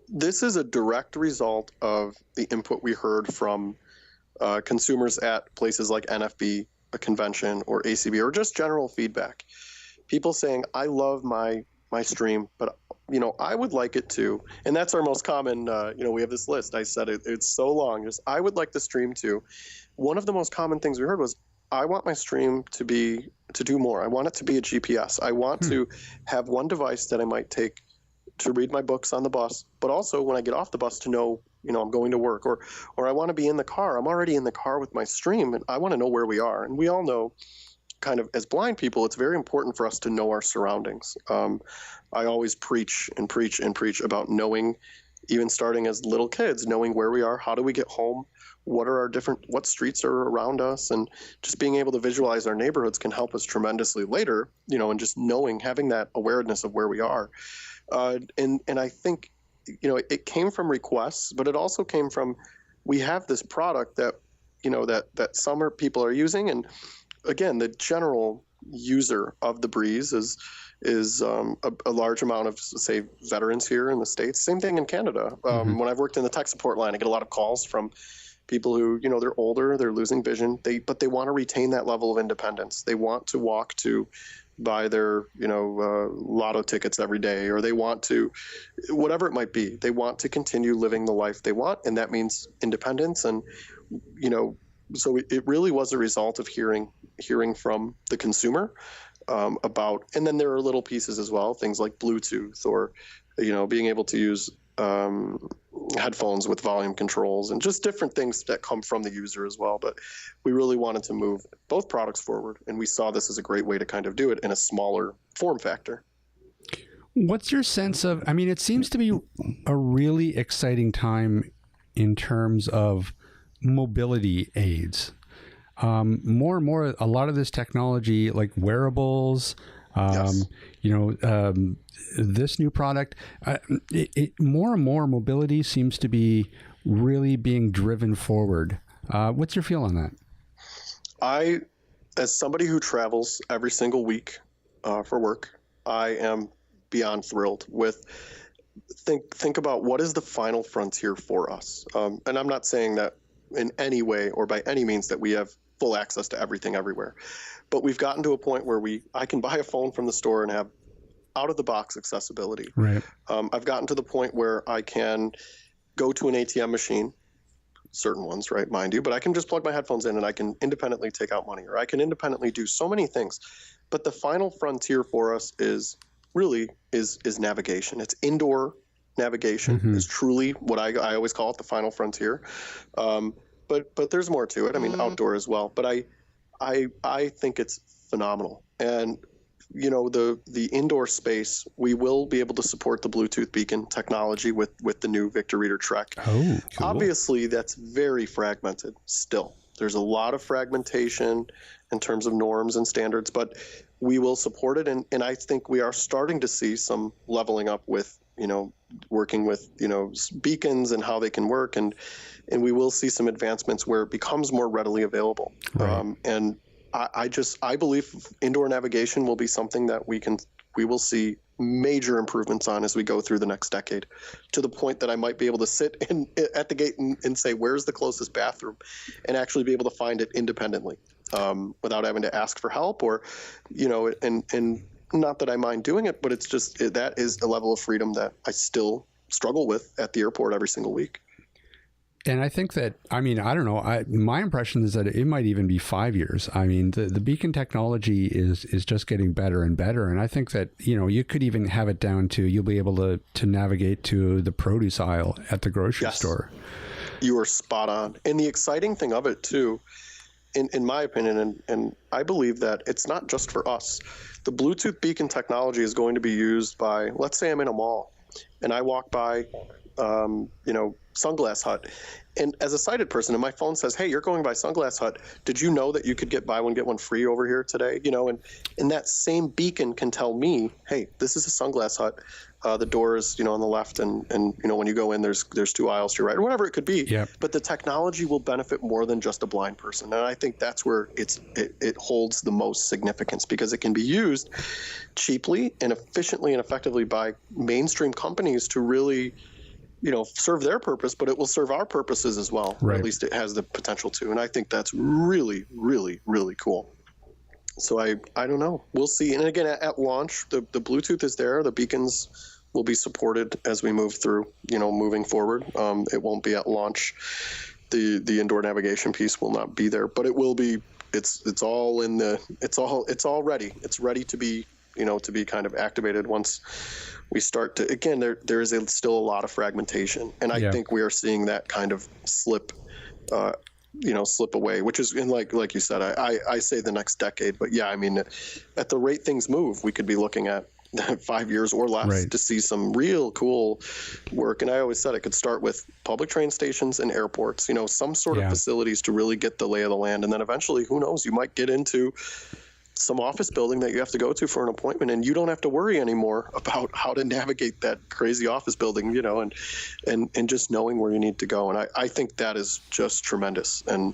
This is a direct result of the input we heard from consumers at places like NFB, a convention, or ACB, or just general feedback. People saying, I love my stream, but I would like it too. And that's our most common, we have this list. I said it's so long, just I would like the stream too. One of the most common things we heard was, I want my stream to do more. I want it to be a GPS. I want to have one device that I might take to read my books on the bus, but also when I get off the bus to know, I'm going to work, or I want to be in the car. I'm already in the car with my stream, and I want to know where we are. And we all know, kind of as blind people, it's very important for us to know our surroundings. I always preach and preach and preach about knowing, even starting as little kids, knowing where we are, how do we get home, what streets are around us, and just being able to visualize our neighborhoods can help us tremendously later, and just having that awareness of where we are. And I think, it came from requests, but it also came from, we have this product that, that some people are using. And again, the general user of the Breeze is a large amount of, say, veterans here in the States. Same thing in Canada. When I've worked in the tech support line, I get a lot of calls from people who, they're older, they're losing vision, but they want to retain that level of independence. They want to walk to buy their, lotto tickets every day, or they want to, whatever it might be, they want to continue living the life they want. And that means independence. And, so it really was a result of hearing from the consumer about, and then there are little pieces as well, things like Bluetooth, or, being able to use headphones with volume controls, and just different things that come from the user as well. But we really wanted to move both products forward, and we saw this as a great way to kind of do it in a smaller form factor. What's your sense of, it seems to be a really exciting time in terms of mobility aids. More and more, a lot of this technology, like wearables, Yes. This new product, more and more mobility seems to be really being driven forward. What's your feel on that? As somebody who travels every single week for work, I am beyond thrilled with, think about what is the final frontier for us. And I'm not saying that in any way or by any means that we have full access to everything everywhere. But we've gotten to a point where I can buy a phone from the store and have out-of-the-box accessibility. Right. I've gotten to the point where I can go to an ATM machine, certain ones, right, mind you, but I can just plug my headphones in and I can independently take out money, or I can independently do so many things. But the final frontier for us is navigation. It's indoor navigation is truly what I always call it, the final frontier. But there's more to it. Outdoor as well. But I think it's phenomenal. And the indoor space, we will be able to support the Bluetooth beacon technology with the new Victor Reader Trek. Oh, cool. Obviously, that's very fragmented still. There's a lot of fragmentation in terms of norms and standards, but we will support it. And I think we are starting to see some leveling up with, working with, beacons and how they can work. And we will see some advancements where it becomes more readily available. Right. And I believe indoor navigation will be something that we will see major improvements on as we go through the next decade, to the point that I might be able to sit at the gate and say, where's the closest bathroom, and actually be able to find it independently. without having to ask for help, or, and not that I mind doing it, but it's just that is a level of freedom that I still struggle with at the airport every single week. And I think that, I don't know, my impression is that it might even be 5 years. The beacon technology is just getting better and better. And I think that, you could even have it down to, you'll be able to navigate to the produce aisle at the grocery store. You are spot on. And the exciting thing of it too, in my opinion, and I believe that it's not just for us. The Bluetooth beacon technology is going to be used by, let's say I'm in a mall and I walk by, Sunglass Hut. And as a sighted person, and my phone says, hey, you're going by Sunglass Hut. Did you know that you could get buy one, get one free over here today? And that same beacon can tell me, hey, this is a Sunglass Hut. The door is, on the left, and when you go in, there's 2 aisles to your right, or whatever it could be. Yep. But the technology will benefit more than just a blind person. And I think that's where it holds the most significance, because it can be used cheaply and efficiently and effectively by mainstream companies to really serve their purpose, but it will serve our purposes as well. Right. Or at least it has the potential to. And I think that's really, really, really cool. So I don't know. We'll see. And again, at launch, the Bluetooth is there. The beacons will be supported as we move through, moving forward. It won't be at launch. The indoor navigation piece will not be there, but it will be. It's all in the. It's all ready. It's ready to be, to be kind of activated once we start to. Again, there is still a lot of fragmentation, and I think we are seeing that kind of slip away, which is, and like you said, I say the next decade, but at the rate things move, we could be looking at 5 years or less to see some real cool work. And I always said it could start with public train stations and airports, some sort of facilities to really get the lay of the land. And then eventually, who knows, you might get into some office building that you have to go to for an appointment, and you don't have to worry anymore about how to navigate that crazy office building, and just knowing where you need to go. And I think that is just tremendous. And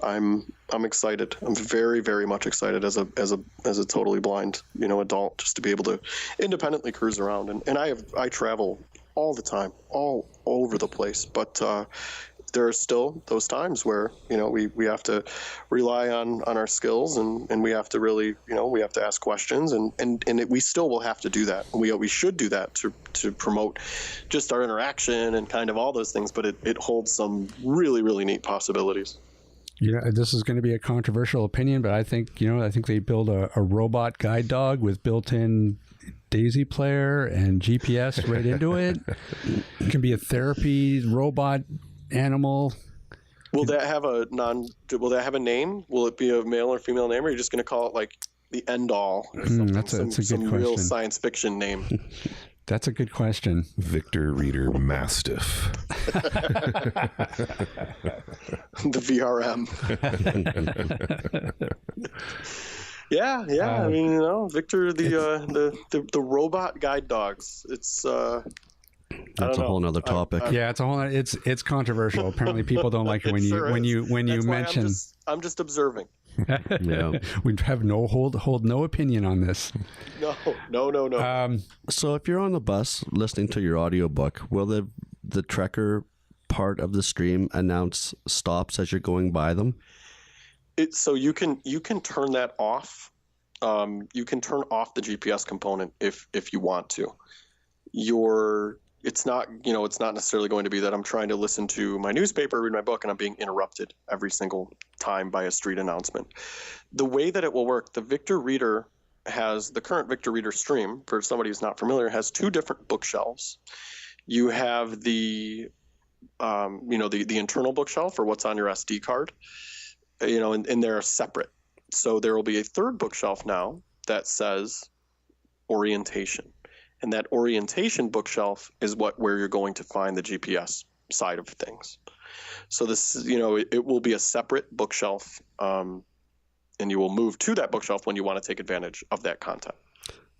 I'm excited. I'm very, very much excited as a totally blind, adult, just to be able to independently cruise around. And I travel all the time, all over the place. But there are still those times where, we have to rely on our skills, and we have to really, we have to ask questions, and we still will have to do that. We should do that to promote just our interaction and kind of all those things, but it holds some really, really neat possibilities. This is going to be a controversial opinion, but I think they build a robot guide dog with built-in Daisy player and GPS right into it. It can be a therapy robot animal. Will that have a name? Will it be a male or female name, or are you just going to call it like the end all or something? That's a good question. Real science fiction name. That's a good question. Victor Reader Mastiff. The VRM. Yeah. Victor, the robot guide dogs. It's that's a whole nother topic. It's a whole. It's controversial. Apparently, people don't like it when you mention. I'm just observing. We have hold no opinion on this. No. So if you're on the bus listening to your audiobook, will the Trekker part of the stream announce stops as you're going by them? So you can turn that off. You can turn off the GPS component if you want to. It's not necessarily going to be that I'm trying to listen to my newspaper, read my book, and I'm being interrupted every single time by a street announcement. The way that it will work, the Victor Reader the current Victor Reader stream, for somebody who's not familiar, has 2 different bookshelves. You have the internal bookshelf for what's on your SD card, and they're separate. So there will be a 3rd bookshelf now that says orientation. And that orientation bookshelf is where you're going to find the GPS side of things. So this, it will be a separate bookshelf, and you will move to that bookshelf when you want to take advantage of that content.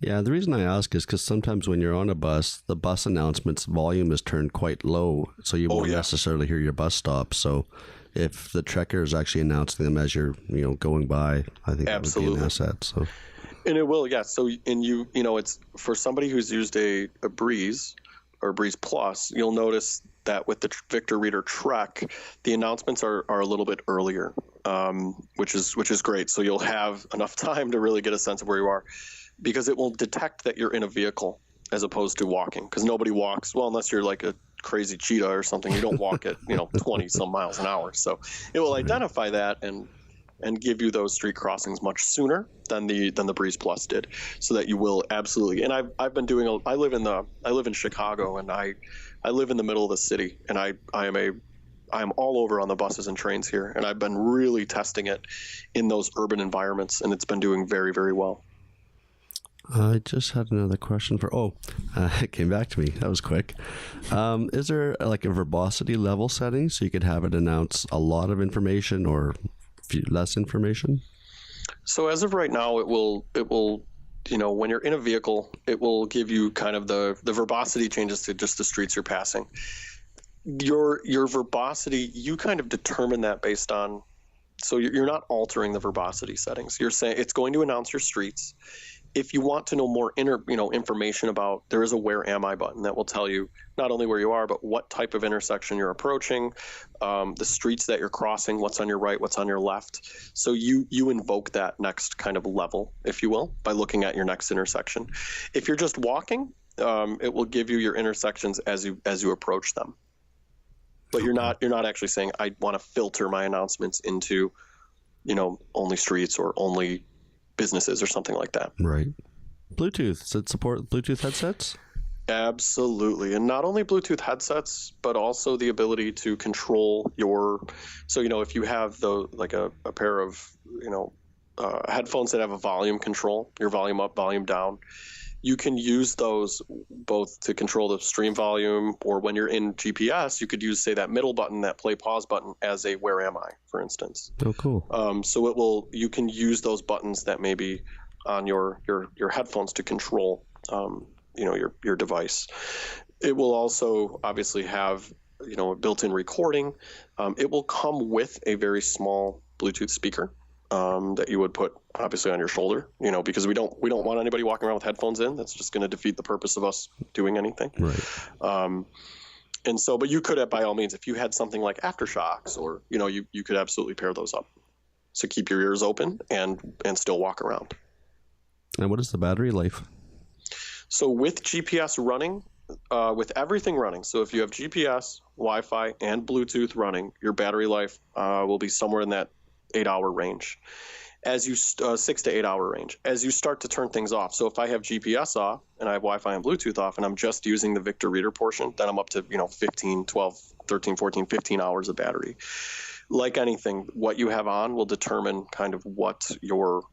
Yeah, the reason I ask is because sometimes when you're on a bus, the bus announcements volume is turned quite low, so you won't necessarily hear your bus stop. So if the Trekker is actually announcing them as you're, going by, I think that would be an asset. So. And it will, yeah. So, and it's for somebody who's used a Breeze or Breeze Plus, you'll notice that with the Victor Reader Trek, the announcements are a little bit earlier. which is great. So you'll have enough time to really get a sense of where you are, because it will detect that you're in a vehicle as opposed to walking. Because nobody walks, well, unless you're like a crazy cheetah or something. You don't walk at 20 some miles an hour. So it will identify that and give you those street crossings much sooner than the Breeze Plus did, so that you will absolutely. And I've been doing. I live in Chicago, and I live in the middle of the city, and I am all over on the buses and trains here, and I've been really testing it in those urban environments, and it's been doing very, very well. I just had another question it came back to me. That was quick. Is there like a verbosity level setting so you could have it announce a lot of information or less information? So as of right now, it will when you're in a vehicle, it will give you kind of the verbosity changes to just the streets you're passing. Your verbosity, you kind of determine that based on, so you're not altering the verbosity settings. You're saying it's going to announce your streets. If you want to know more information about, there is a "Where am I" button that will tell you not only where you are, but what type of intersection you're approaching, the streets that you're crossing, what's on your right, what's on your left. So you invoke that next kind of level, if you will, by looking at your next intersection. If you're just walking, it will give you your intersections as you approach them. But you're not actually saying, I want to filter my announcements into, only streets or only businesses or something like that. Right. Bluetooth. Does it support Bluetooth headsets? Absolutely. And not only Bluetooth headsets, but also the ability to control if you have a pair of, headphones that have a volume control, your volume up, volume down, you can use those both to control the stream volume, or when you're in GPS, you could use, say, that middle button, that play pause button, as a "Where am I," for instance. Oh, cool. So you can use those buttons that may be on your headphones to control, your device. It will also obviously have, a built-in recording. It will come with a very small Bluetooth speaker that you would put obviously on your shoulder, because we don't want anybody walking around with headphones in. That's just going to defeat the purpose of us doing anything. Right. And so, but you could, by all means, if you had something like aftershocks, or you could absolutely pair those up. So keep your ears open and still walk around. And what is the battery life? So with GPS running, with everything running, so if you have GPS, Wi-Fi, and Bluetooth running, your battery life will be somewhere in that 8-hour range, 6 to 8 hour range. As you start to turn things off, so if I have GPS off and I have Wi-Fi and Bluetooth off, and I'm just using the Victor Reader portion, then I'm up to 15, 12, 13, 14, 15 hours of battery. Like anything, what you have on will determine kind of what your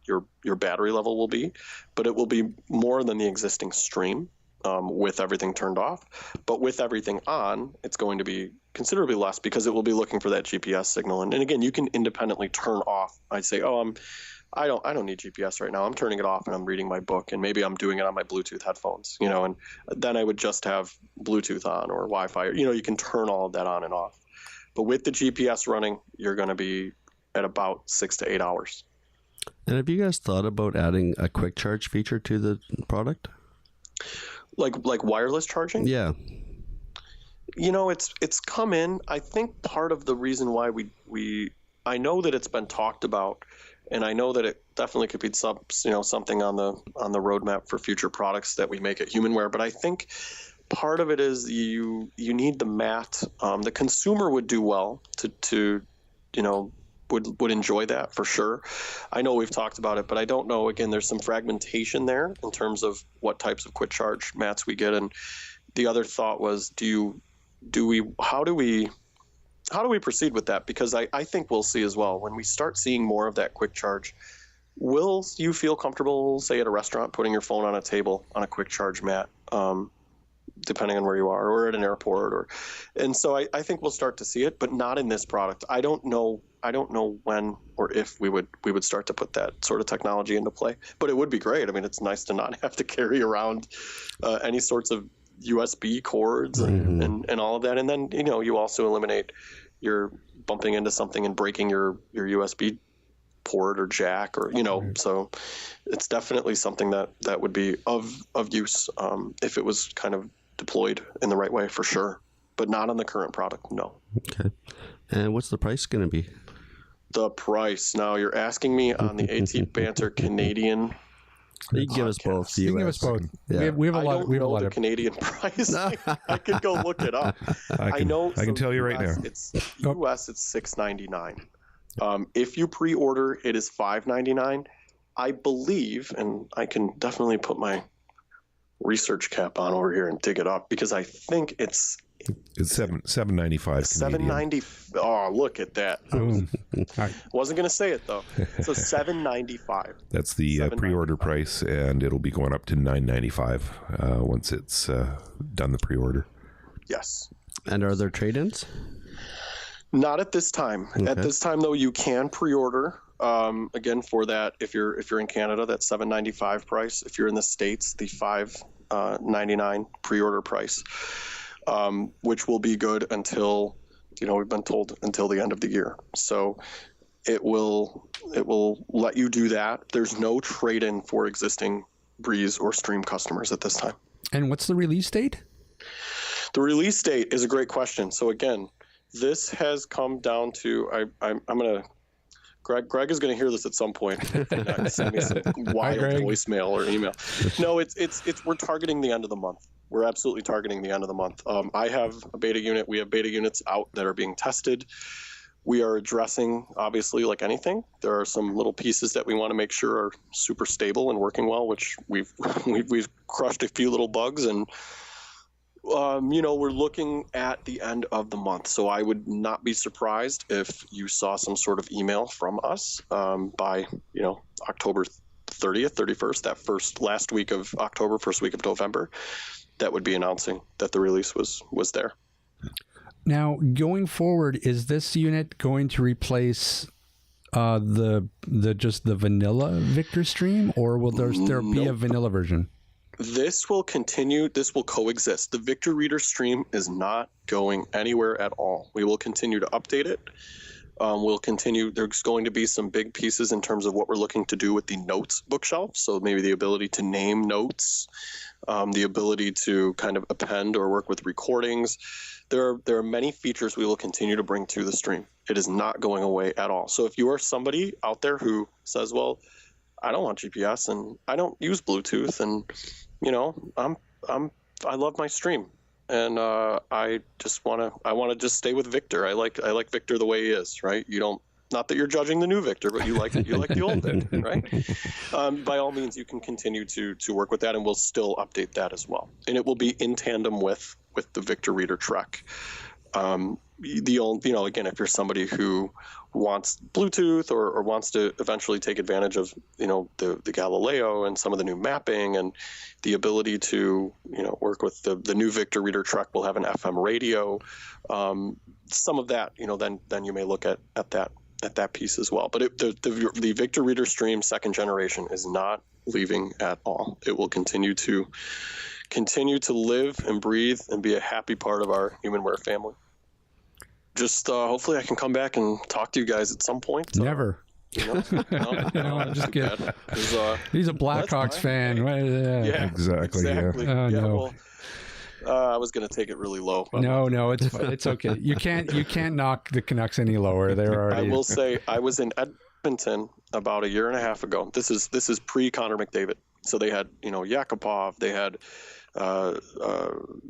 battery level will be, but it will be more than the existing stream with everything turned off. But with everything on, it's going to be considerably less, because it will be looking for that GPS signal. And again, you can independently turn off. I'd say, I don't need GPS right now. I'm turning it off and I'm reading my book, and maybe I'm doing it on my Bluetooth headphones, and then I would just have Bluetooth on or Wi-Fi. You can turn all of that on and off. But with the GPS running, you're going to be at about 6 to 8 hours. And have you guys thought about adding a quick charge feature to the product? Like wireless charging? Yeah. It's come in. I think part of the reason why I know that it's been talked about, and I know that it definitely could be something on the roadmap for future products that we make at Humanware. But I think part of it is you need the mat. The consumer would do well to would enjoy that for sure. I know we've talked about it, but I don't know. Again, there's some fragmentation there in terms of what types of quick charge mats we get. And the other thought was, how do we proceed with that? Because I think we'll see as well, when we start seeing more of that quick charge, will you feel comfortable, say at a restaurant, putting your phone on a table on a quick charge mat, depending on where you are, or at an airport, and so I think we'll start to see it, but not in this product. I don't know when or if we would start to put that sort of technology into play, but it would be great. I mean, it's nice to not have to carry around any sorts of USB cords and all of that. And then, you also eliminate your bumping into something and breaking your USB port or jack, or, so it's definitely something that would be of use if it was kind of deployed in the right way, for sure, but not on the current product. No. Okay. And what's the price going to be? The price. Now you're asking me on the AT Banter Canadian. You can give us both. You can give us both. Yeah. We have a lot. We have a lot the of. Canadian price. I could go look it up. I can tell you right now. It's US. It's $6.99. If you pre-order, it is $5.99. I believe, and I can definitely put my research cap on over here and dig it up because I think it's $7.95. $7.90. Oh, look at that! Wasn't gonna say it though. So $7.95. That's the pre-order price, and it'll be going up to $9.95 once it's done the pre-order. Yes. And are there trade-ins? Not at this time. Okay. At this time, though, you can pre-order. Again, for that, if you're in Canada, that's $7.95 price. If you're in the States, the $5.99 pre-order price, which will be good until, we've been told until the end of the year. So it will let you do that. There's no trade-in for existing Breeze or Stream customers at this time. And what's the release date? The release date is a great question. So again, this has come down to I'm gonna. Greg is going to hear this at some point. Send me some wild voicemail or email. No, it's we're targeting the end of the month. We're absolutely targeting the end of the month. I have a beta unit. We have beta units out that are being tested. We are addressing, obviously, like anything, there are some little pieces that we want to make sure are super stable and working well, which we've crushed a few little bugs, and we're looking at the end of the month. So I would not be surprised if you saw some sort of email from us by, October 30th, 31st, that last week of October, first week of November, that would be announcing that the release was there. Now, going forward, is this unit going to replace the vanilla Victor Stream, or will there be a vanilla version? This will continue. This will coexist. The Victor Reader Stream is not going anywhere at all. We will continue to update it. We'll continue. There's going to be some big pieces in terms of what we're looking to do with the notes bookshelf. So maybe the ability to name notes, the ability to kind of append or work with recordings. There are many features we will continue to bring to the stream. It is not going away at all. So if you are somebody out there who says, well, I don't want GPS and I don't use Bluetooth, and I love my stream, and I want to just stay with Victor. I like Victor the way he is, right? Not that you're judging the new Victor, but you like the old Victor, right? By all means, you can continue to work with that, and we'll still update that as well. And it will be in tandem with the Victor Reader Trek. Again, if you're somebody who wants Bluetooth or wants to eventually take advantage of, the Galileo and some of the new mapping and the ability to, work with the new Victor Reader Trek will have an FM radio. Some of that, then you may look at that piece as well. But the Victor Reader Stream 2nd generation is not leaving at all. It will continue to live and breathe and be a happy part of our Humanware family. Just hopefully I can come back and talk to you guys at some point. Never. No, I'm just kidding. He's a Blackhawks fan. Yeah, exactly. Yeah. Oh, no. Well, I was going to take it really low. No, it's okay. You can't knock the Canucks any lower. They're already. I will say I was in Edmonton about a year and a half ago. This is pre Connor McDavid. So they had Yakupov, they had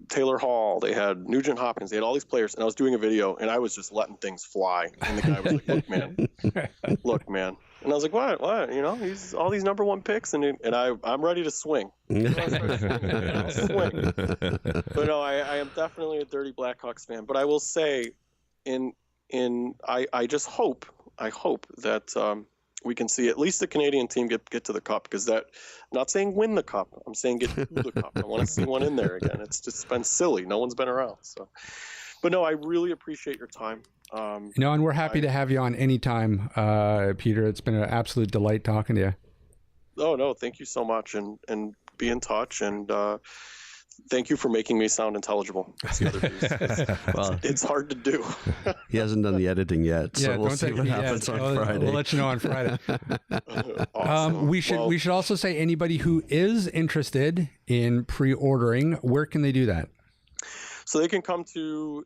Taylor Hall, they had Nugent Hopkins, they had all these players, and I was doing a video and I was just letting things fly, and the guy was like, look man, and I was like, what he's all these number one picks, and I'm ready to swing. I'll swing. But no, I am definitely a dirty Blackhawks fan, but I will say I just hope that we can see at least the Canadian team get to the cup, because I'm not saying win the cup. I'm saying get to the cup. I want to see one in there again. It's been silly. No one's been around. So, but no, I really appreciate your time. And we're happy to have you on anytime, Peter. It's been an absolute delight talking to you. Oh no, thank you so much, and be in touch, and thank you for making me sound intelligible. That's the other piece. Well, it's hard to do. He hasn't done the editing yet, so we'll see what happens on Friday. We'll let you know on Friday. Awesome. We should also say, anybody who is interested in pre-ordering, where can they do that? So they can come to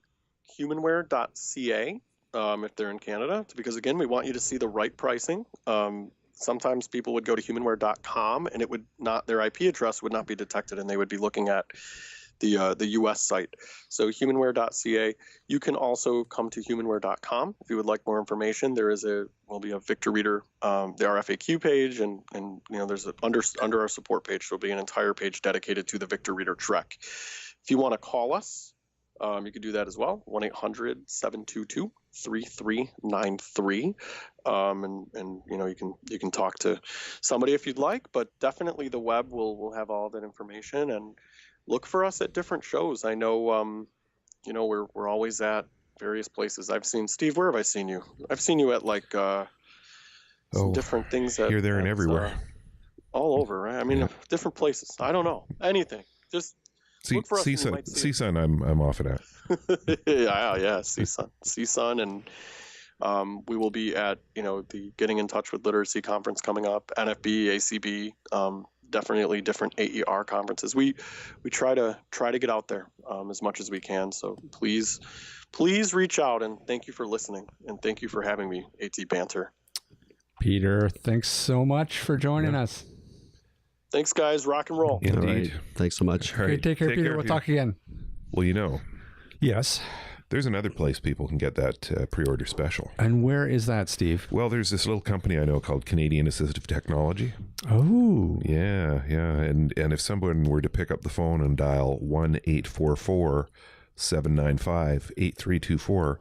humanware.ca. if they're in Canada. It's because, again, we want you to see the right pricing. Sometimes people would go to humanware.com and it would not, their IP address would not be detected, and they would be looking at the US site. So humanware.ca. You can also come to humanware.com if you would like more information. There will be a Victor Reader, the RFAQ page, and there's under our support page, there'll be an entire page dedicated to the Victor Reader Trek. If you want to call us, you can do that as well. 1-800-722-3393. And you can talk to somebody if you'd like, but definitely the web will have all that information, and look for us at different shows. I know, we're always at various places. I've seen Steve. Where have I seen you? I've seen you at some different things. Here, there, and everywhere. All over, right? I mean, different places. I don't know. Anything. Just look for us. CSUN, I'm off of that. yeah. CSUN, and we will be at the Getting in Touch with Literacy conference coming up. NFB, ACB. Definitely different AER conferences. We try to get out there as much as we can. So please reach out, and thank you for listening, and thank you for having me, AT Banter. Peter, thanks so much for joining us. Thanks, guys. Rock and roll. Indeed. All right. Thanks so much. Okay, take care, Peter. We'll talk again. Well, Yes. there's another place people can get that pre-order special. And where is that, Steve? Well, there's this little company I know called Canadian Assistive Technology. Oh. Yeah. And if someone were to pick up the phone and dial 1-844-795-8324,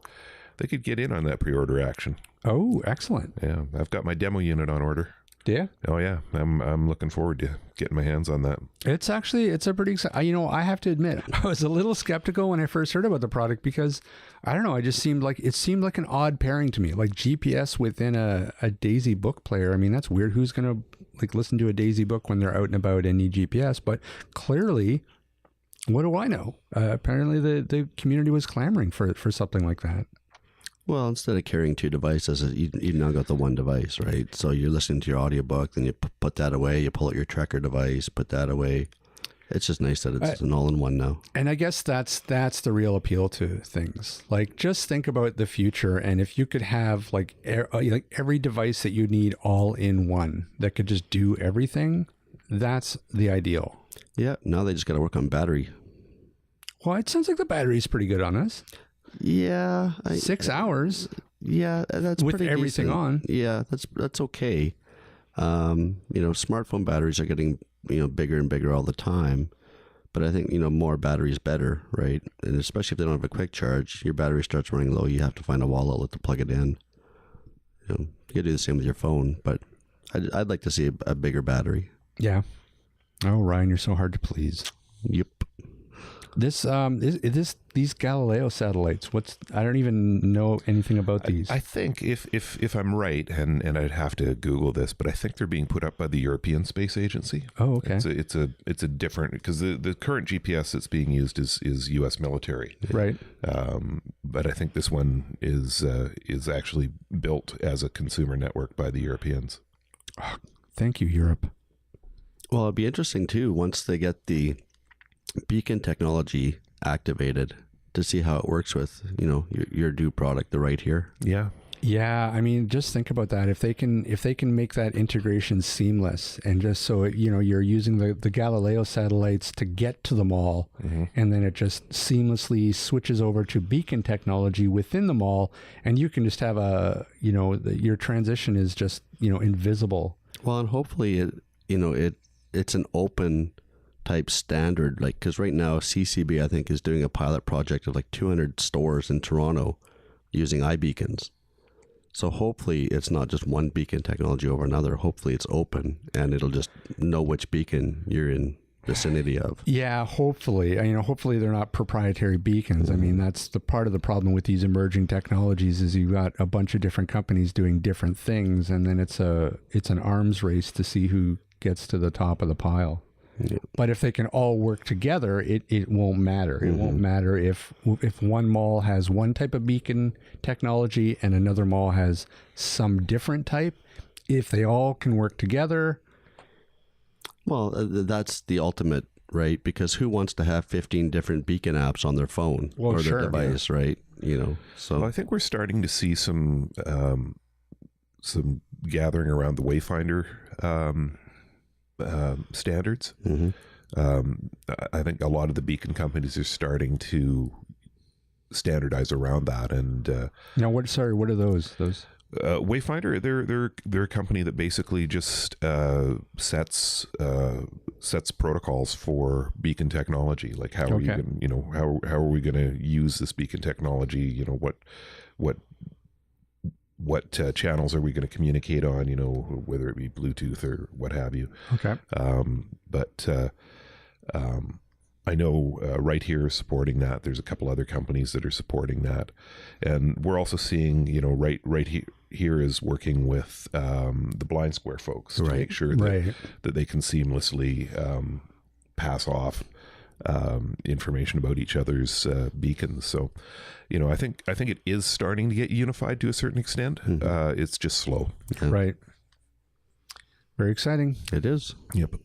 they could get in on that pre-order action. Oh, excellent. Yeah, I've got my demo unit on order. Yeah. Oh yeah, I'm looking forward to getting my hands on that. It's a pretty exciting. I have to admit, I was a little skeptical when I first heard about the product because I don't know, it seemed like an odd pairing to me, like GPS within a Daisy book player. I mean, that's weird. Who's gonna listen to a Daisy book when they're out and about and need GPS? But clearly, what do I know? Apparently, the community was clamoring for something like that. Well, instead of carrying two devices, you now got the one device, right? So you're listening to your audiobook, then you put that away, you pull out your tracker device, put that away. It's just nice that it's an all-in-one now. And I guess that's the real appeal to things. Just think about the future, and if you could have every device that you need all in one that could just do everything, that's the ideal. Yeah, now they just got to work on battery. Well, it sounds like the battery's pretty good on this. Yeah, 6 hours. Yeah, that's with pretty everything decent. on. Yeah, that's okay. Smartphone batteries are getting bigger and bigger all the time, but I think more battery is better, right? And especially if they don't have a quick charge, your battery starts running low. You have to find a wall outlet to plug it in. You can do the same with your phone, but I'd like to see a bigger battery. Yeah. Oh, Ryan, you're so hard to please. Yep. These Galileo satellites, I don't even know anything about these. I think if I'm right, and I'd have to Google this, but I think they're being put up by the European Space Agency. Oh, okay. It's a different, because the current GPS that's being used is U.S. military, right? But I think this one is actually built as a consumer network by the Europeans. Oh, thank you, Europe. Well, it'd be interesting too once they get the beacon technology activated to see how it works with your new product, the right here. Yeah, I mean, just think about that. If they can make that integration seamless, and just so you're using the Galileo satellites to get to the mall, and then it just seamlessly switches over to beacon technology within the mall, and you can just have your transition is just invisible. Well, and hopefully it's an open type standard, because right now CCB I think is doing a pilot project of 200 stores in Toronto using iBeacons. So hopefully it's not just one beacon technology over another. Hopefully it's open and it'll just know which beacon you're in vicinity of. Yeah, hopefully. Hopefully they're not proprietary beacons. I mean, that's the part of the problem with these emerging technologies is you've got a bunch of different companies doing different things, and then it's an arms race to see who gets to the top of the pile. Yeah. But if they can all work together, it won't matter. It won't matter if one mall has one type of beacon technology and another mall has some different type. If they all can work together. Well, that's the ultimate right? Because who wants to have 15 different beacon apps on their phone or sure, their device, right? You know, so Well, I think we're starting to see some gathering around the Wayfinder standards. Mhm. I think a lot of the beacon companies are starting to standardize around that. And Now, what are those? Wayfinder, they're a company that basically just sets protocols for beacon technology. Like how are you Okay. going, how are we going to use this beacon technology? You know, what channels are we going to communicate on? You know, whether it be Bluetooth or what have you. Okay. But I know Right Here is supporting that. There's a couple other companies that are supporting that, and we're also seeing, you know, Right Here is working with the Blind Square folks to make sure that they can seamlessly pass off information about each other's beacons. So, you know, I think it is starting to get unified to a certain extent. It's just slow. Yeah. Right. Very exciting. It is. Yep.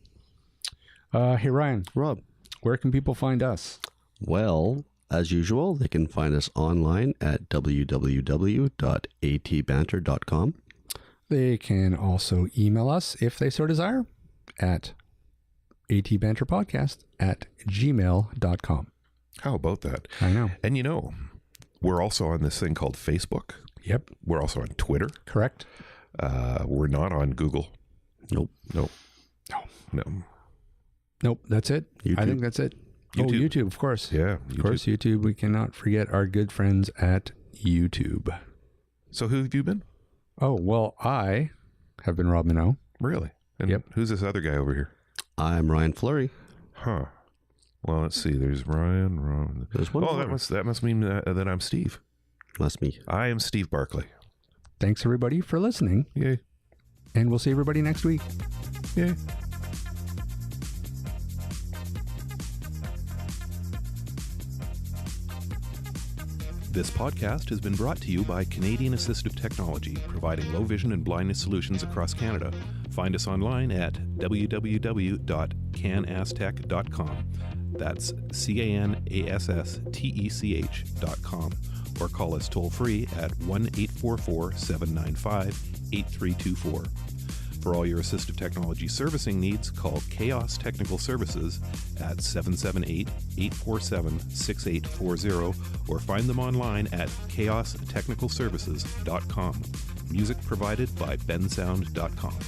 Hey, Ryan, Rob. where can people find us? Well, as usual, they can find us online at www.atbanter.com. They can also email us if they so desire at atbanterpodcast@gmail.com. How about that? I know. And you know, we're also on this thing called Facebook. Yep. We're also on Twitter. Correct. We're not on Google. Nope. No. Nope. That's it. YouTube. I think that's it. YouTube. Oh, YouTube, of course. Yeah. Of course, YouTube. We cannot forget our good friends at YouTube. So who have you been? Oh, well, I have been Rob Minot. Really? And Yep. who's this other guy over here? I'm Ryan Fleury. Huh. Well, let's see. There's Ryan. There's one Oh, more. that must mean that I'm Steve. That's me. I am Steve Barclay. Thanks, everybody, for listening. Yay. And we'll see everybody next week. Yay. This podcast has been brought to you by Canadian Assistive Technology, providing low vision and blindness solutions across Canada. Find us online at www.canasstech.com. That's CANASSTECH.com. Or call us toll free at 1-844-795-8324. For all your assistive technology servicing needs, call Chaos Technical Services at 778-847-6840 or find them online at chaostechnicalservices.com. Music provided by bensound.com.